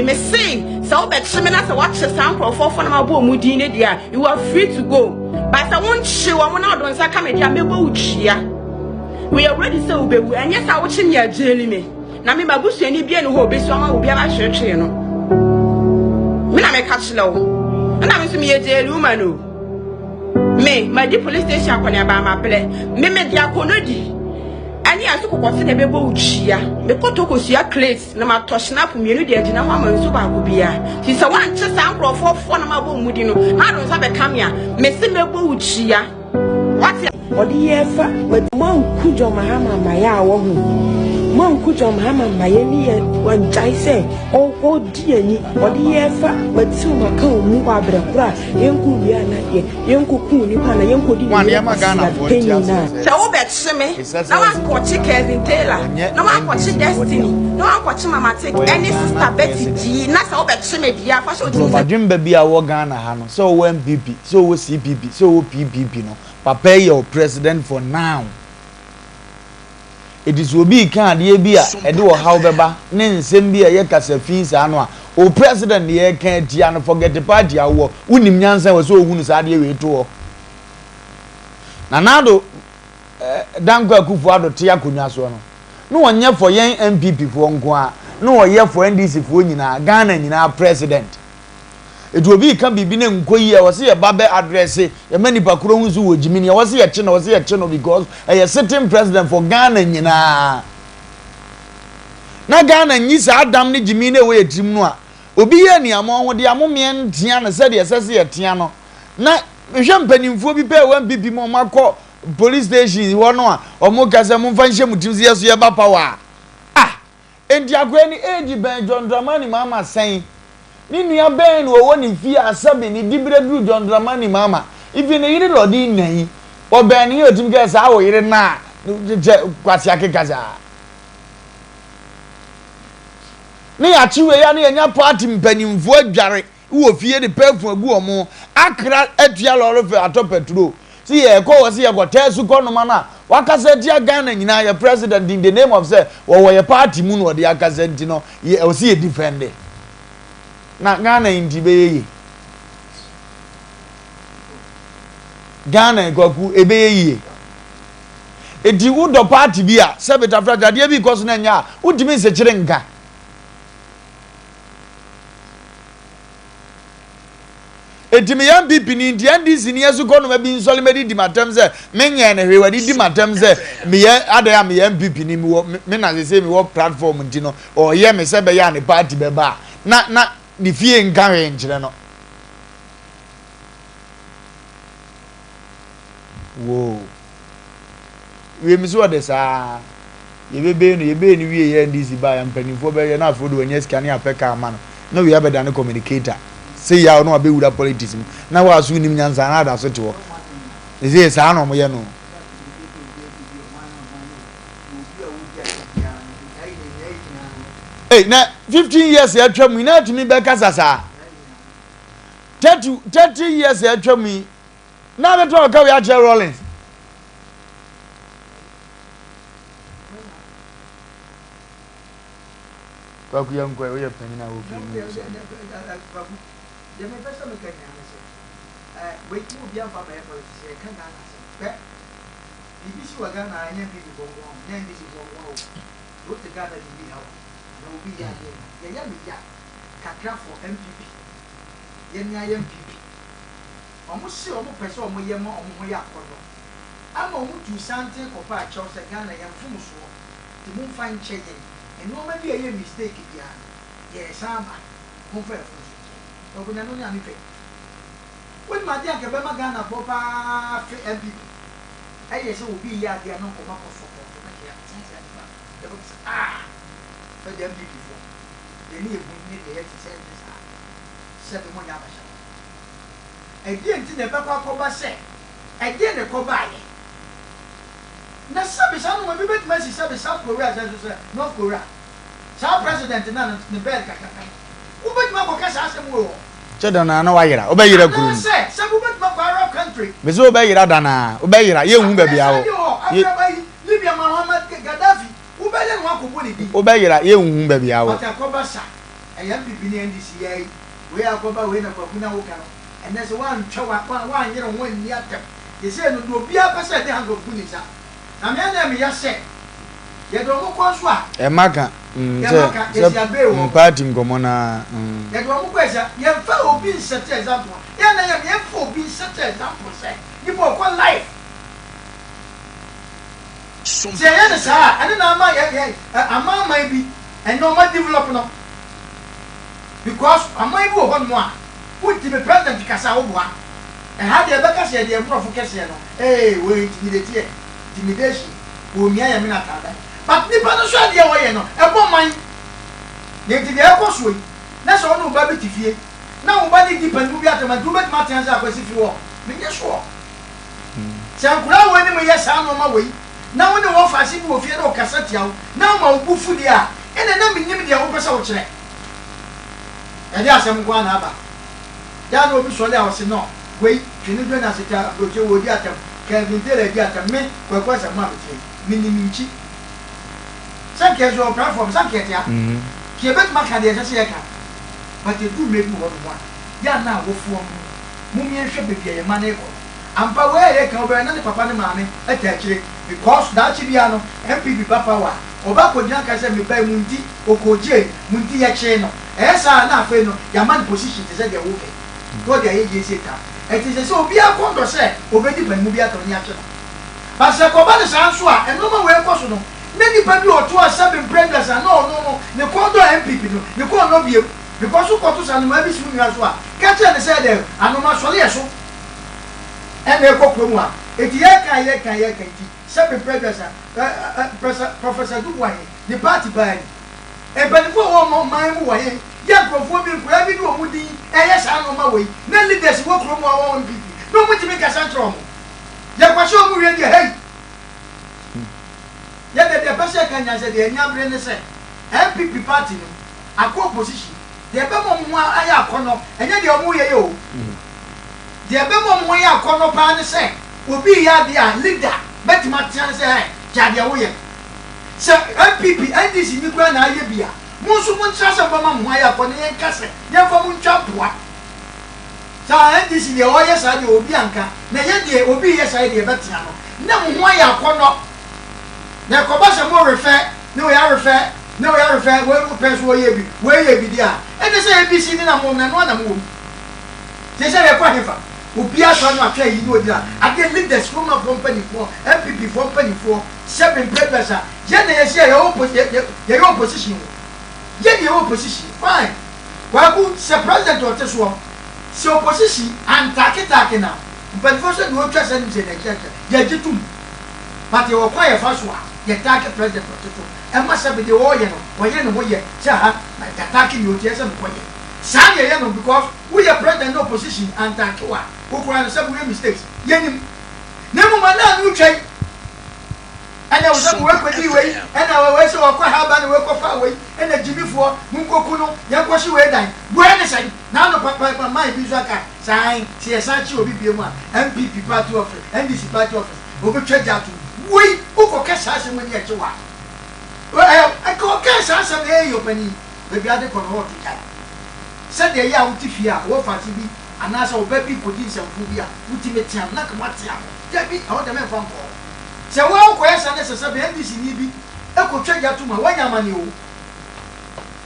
me say se wo betcheme na se wa che sample for na ma bo mu din ne dia you are free to go but I won't show omo na odon sa ka me dia mebo utria we are ready so bewu anya sa wo chim ya jeli me na me mabusu ani bia no ho obesu ama wo bia ba hwehwe no me na me ka chile wo na me so me ye jeli uma no me my di police station akoni aba ma ple me dia konodi ani aso kokose na bebo uchia me kotoko sia clates na ma to snap mienu de agina ho ama nso ba ko bia ti se wan che sa nkrofo na ma bo mudi no na do sa be kamia me se mebo uchia what odi yefa but man kujo mahama maya wo hu man kujo mahama maya ni ye wanjai se o di ani odi yefa but tu maka omu kwa brekura yenku bia na ye yenku ku ni pa na yenku di ni ya magana for ti se wo betcheme na wa kwachi Kevin Taylor na wa kwachi Destiny na wa kwachi Mama Take any sister Betty G na se wo betcheme bia fa so ti badwemba bia wo Ghana ha no so wo MPP so wo CPP so wo PPP no papa your president for now it is obi kan de bia e de wo how beba ne nsem bia ye kasafin sa no a o president ye kan dia no forget the party awo unim nyansan we so ohunu sa de we to na nado danko akufu ado te akonwa so no no wonye for yen MPP fo nko a no woye for NDC fo nyina Ghana nyina president edu obi kan bibi ne nkoyi e wose ye babe address ye manipa kuro hunzu wo jimi ne wose ye che no because a sitting president for Ghana nyina na Ghana nyi sa adam ne jimi ne we etim no a obi ye ni amo ho de amomie ntia na se de sese ye tia no na hwe mpanimfo bi pe wan bibi mo makọ police station wo no a omo kase mo fa nhye mutim yeso ye ba power endi akwa ni age ben John Dramani mama sen ni nua ben wo ni fi asabe ni dibre duru John Dramani mama ifi ne yire lodi nan o ben ni otim ke sa wo yire na kwasi akekaza ni achiwe ya ni enya party mpanimfo adware wo fie de pefu agu omo akra atua loro fe atop petrol si ye ko wo si ye go tesu konoma na wakasa dia Ghana nyina ya president in the name of say wo ye party mu no de akasa nti no ye o si ye defend na Ghana indi be ye Ghana goku ebe ye edi wo do party bi a se beta fraja de bi koso na nya udimi se kire nka etimi yan bibi ni ndi andi sini yesu kono ma bi nsole medi di matem se menye na hwe wadi di matem se me ye adaya me yan bibi ni me na se me wo platform ndi no o ye me se be ya ne party be ba na ni fie nka hwe nkire no wo we mi so de sa ye be ni wie ye ndi si ba ya mpanimfo be ye na afro do anya scan ya peka ama no na we abeda ne communicator say ya no abewura politics na wa asu nim nyansa na da so te wo say sa na mo ye no Hey, now 15 years I try me now to me back as a 30 years I try me. Now I talk about Jerry Rollins. Baku young boy, we are penning out. Wait, you be a papa, say, can't answer. If you are gonna, I am people go on, then this is what look the guy that you be out. No, be here. The young Kaka for MPP. Yenya MPP. Almost see almost person or Moyama or Moya. I'm on to Santa or Charles Ghana and Fumuswo. The moon fine changing. And no maybe a mistake here. Yes, I'm home for a but when I know anything. When my dear Gabama Ghana Papa MPP. I guess it will be here, they are not come up for for the MPP before. They need the head to say this. 7 more years. I didn't think the Papa Coba said. I didn't go by. Now, some will be with Messi, South Korea, North Korea. South President and none of the bed. Who bet my focus Asem Mpe? Children are no wire. Obey your group. Some who bet my Arab country. Miss Obey Radana, Obey you won't be out. Libya Muhammad Gaddafi. Who better walk with Obey you won't be out. But a Cobasa, I am beginning this year. We are Coba winner for Punawaka. And there's one chowa, 1 year and 1 year. They say no be a percent they have Punisa. I'm your name, say. You don't go swap. A maca, parting Gomona. You don't question. You have been such example. Yeah, I am for being such example. Say, you both one life. Say, yes, sir. I don't know, a man maybe, and no more development. Because I might go one more. Put the president because I want. And how the Becca said, the provocation. Hey, wait, intimidation. Who me I am not that. But the Panasha, the way, no, a woman. They did the airport. That's all no baby TV. Now, nobody depends on my do make Martins up as if you walk. Make sure. Some crowd when yes, I'm on my way. Now, when the Wofa Lumba will fear no cassette, now my buffudia, and then I'm in the open soul. And there's some one other. That will be sure I was no. Wait, children as a child, go to the atom, can be there at me, where was a mother, meaning cheap. Some cares your platform, some get ya. He bet my career as a but you do make more than one. Ya now go for Mummy and Shep be a money. I'm aware can over another papa and mammy, attach because that Chibiano, MPP Papa, or Bako Janka said me by Munti, or Koje, Munti Cheno. As I now feel your man position to say they're okay. Go their agency. It is so be a condo say, already when Mubia to National. But Sakobana Sansua, and no more way possible. Many people or 2 or 7 pregnant and no, the condo MPP, you call no view, because you got to send maybe soon as well. Catch and say there, and no more so. And they go from one. It can 7 pregnant, Professor Duway, the party by. And but for 1 more mile away, young performing for every one would be, and yes, I'm on my way. Nelly, there's work from our own people. No one to make a central. There was so many hey. Yet the person can say the young say, MPP party, a co position. The Bemon I corner, and then the Omuyo. The Bemon Moya corner pan say, will be the leader, Betty Martin say, Jadia William. Sir, MPP, and this in Ukraine, Ayabia. Most of one chance of Mamma Moya for the Castle, Yafamun Champua. So, and this in the Oya side of Bianca, Nayandi will be yes, I did Betiano. No Moya corner. Now, Cobasa more refer, no, I refer, where we pass where you be there. And they say, ABC in a moment and one a move. They say, a quite will be a son of you know that. I can leave the school of company for MPP for penny for 7 papers. Then they say, your own position. Get your own position, fine. Well, Sir President of this one, so position and take now. But first, no trust in the church. Yet, but you acquire first one. The target president and must have been the warrior, or you know, like attacking you, yes, and quiet. Sanya, because we are president no position and thank you, who can some mistakes. Yenim, never mind, you try. And I was work with you, and I was so quite hard and work of our way, and a Jimmy for Munkokuno, Yakoshi Wedan. When I say, now the papa, my Bizaka, sign, see a Sanchi will be one, MPP party office, NDC party office, over church out to wait, who for cash as when you get to one. Well, I call cash as a day opening, the other for what to get. Said the young Tifia, Wofa TV, and as our baby could use some phobia, ultimate time, not much time. Debbie, how the man from Paul. So, well, question necessary, and this in Ibi, Echo check out to my one yaman you.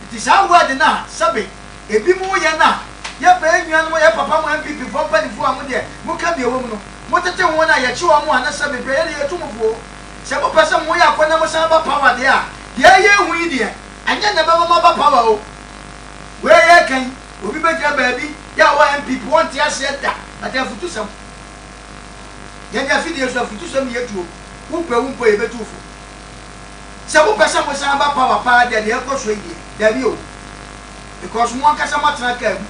It is our word now, Sabi, a bit more yana. Yap, you and my papa and people from Penny for a day. Muka be a woman. What a one I had 2 or more, and a Sabi, barely a 2 more. Some person, we are when I was about power there. Yeah, we dear, and then never more power. Where I can, will be better, baby. Yeah, people want to say that, but they have to do some. Then you feed yourself to some year too. Who pay a better food. Some person was about power, that the airport radio, there you. Because one Casamatra came.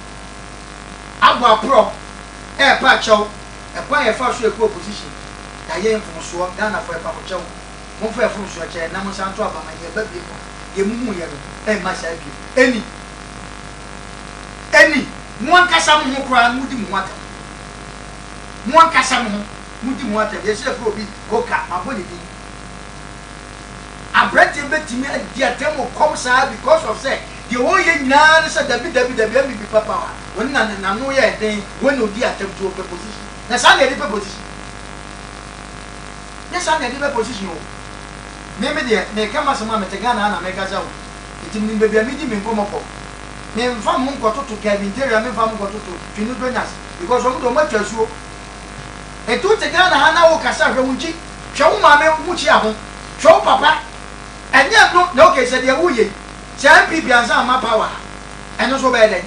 Abba Pro, Air Pacho, a quiet first position. Diane from Swamp, Dana for a papa chow. One fair from such a number of trouble, my dear baby. The moon, and myself. Any. One Casam who cry, Moody water. One Casam, Moody water, yes, will be coca, my body. I bred him to me at the attempt comes out because of say, the whole young man said the BWB papa. When none and I know yet, then when no dear attempt to open position. That's how they live a position. Yes, I live a position. Maybe they come as a mamma to Ghana and make us out. It may be a meeting in Pomoko. Me mfa mu nkoto to Kevin Terry me mfa mu nkoto to Twinu Donas because of the much as you etu te Ghana ha na wo kasa hwe wunchi hwe wo ma me muchi aho hwe wo papa enye no na okay se de wo ye se MPP ansa ama power eno so be den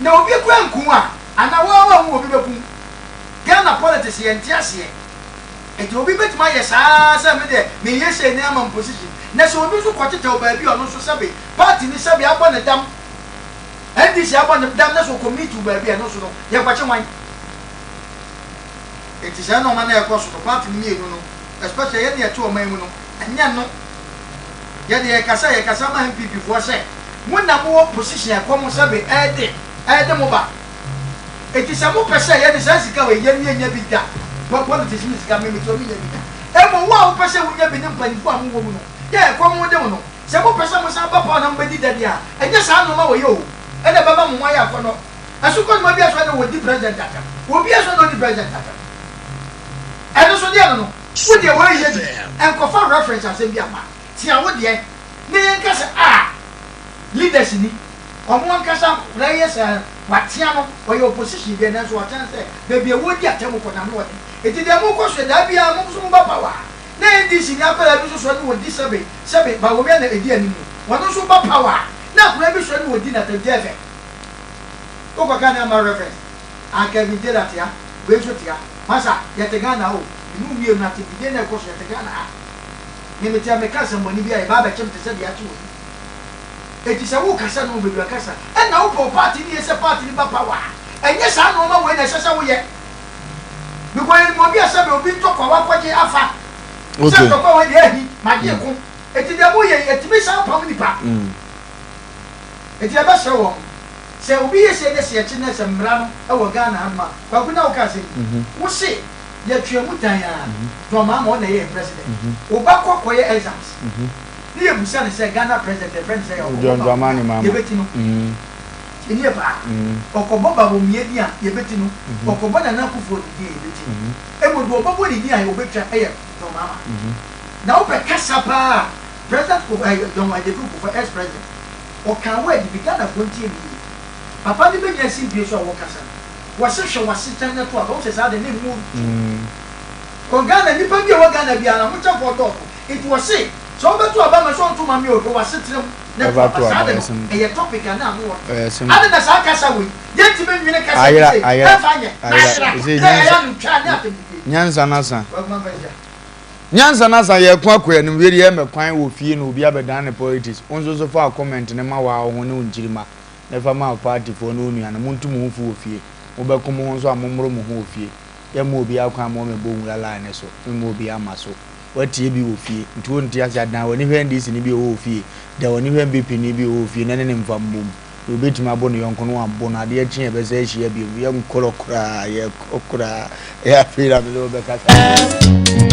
na obi kwa nku a ana wo obi beku Ghana politics ye ntiase etu obi betima ye saa se me de me ye se ne ama position na so obi so kwatete obaabi ono so sabe party ni sabe abone dam NDC abone dam na so committee obaabi ono so no ye kwache wan eti se no ma na ye koso party ni enu no especially ye ne to oman mu no anya no ye de kasa ma MPP fo se mo na mo position akomo sabe ede mo ba eti se mo pese ye de sika we ye nya bi da politics ni sika me to mi nya bi da e mo wa wo pese wo nya bi ne mpanifo a mo wo mu no yeah, come on, no. Some person was up on somebody that year. And just I know my you. And the Baba Maya for no. As you call my beer with the president. Will be as well the president. And also the other no. With your way and confirm reference as in Biama. See, I would yet. They can leaders in it. On one casa, players and Matiano or your position, then that's what I say. Maybe a wood get temple for them. It is the more question that be a Musumba power. Then this in Apple episode would disobey, Sabe, but we are the idea anymore. One also power. Now, maybe should would dinner to Devon. Over Ghana reference. I can be dead at ya, wait with ya. Massa, yet a Ghana, you knew not to begin a course at the Ghana. Maybe tell me cousin when you be a barbecue to say the actual. It is a walk as I know with your cousin. And now for party is a party in power. And yes, I know when I say so yet. Because it will be a several big talk about what you have. Okay. My dear, it is the way it is our family pack. It is a best show. So we say this year, Chinas and Bram, our Ghana, but we know cousin. We say, yet you Mutaya from Mamma, the president. Obako, quiet exams. Near Busan said Ghana president, the French say, John Dramani, Mamma. In your back, or Koboba will media, Yabetino, or Kobana Naku for the day. And would go over the day I will bet your hair. Mama. Now, Casapa, President of Don the group for ex president, or can wait began of 20 years. Papa the big CPS or Wakasa was social was sitting at 12 as the name moved. Kogana, you pay your Ghana Biana, much of what it was sick. So, but to Obama son to Mammy who was sitting never to a topic and now more. Other than Sakasawi, yet to be in a Casa. Nyansa nasa. Nyansa nasa ye kwakwa no we ye mekwan wo fie no obi abedan ne politics. Onzo so fa comment ne ma wa ho ne unjirima. Ne fa ma party fo no nua no muntu mu fu wo fie. Wo be kom ho so amomro mu ho fie. ya mo bi akwa mo me bo nwura line so mo bi amaso watie bi wo fie nti won ti asa dan woni hwe ndisi ni bi wo fie da woni hwe BP ni bi wo fie na ne mfa mbom obetima abo no yonko no abo na de akye be se ahia bi ye nkoro kura ye okura ya fira bi lo be kasa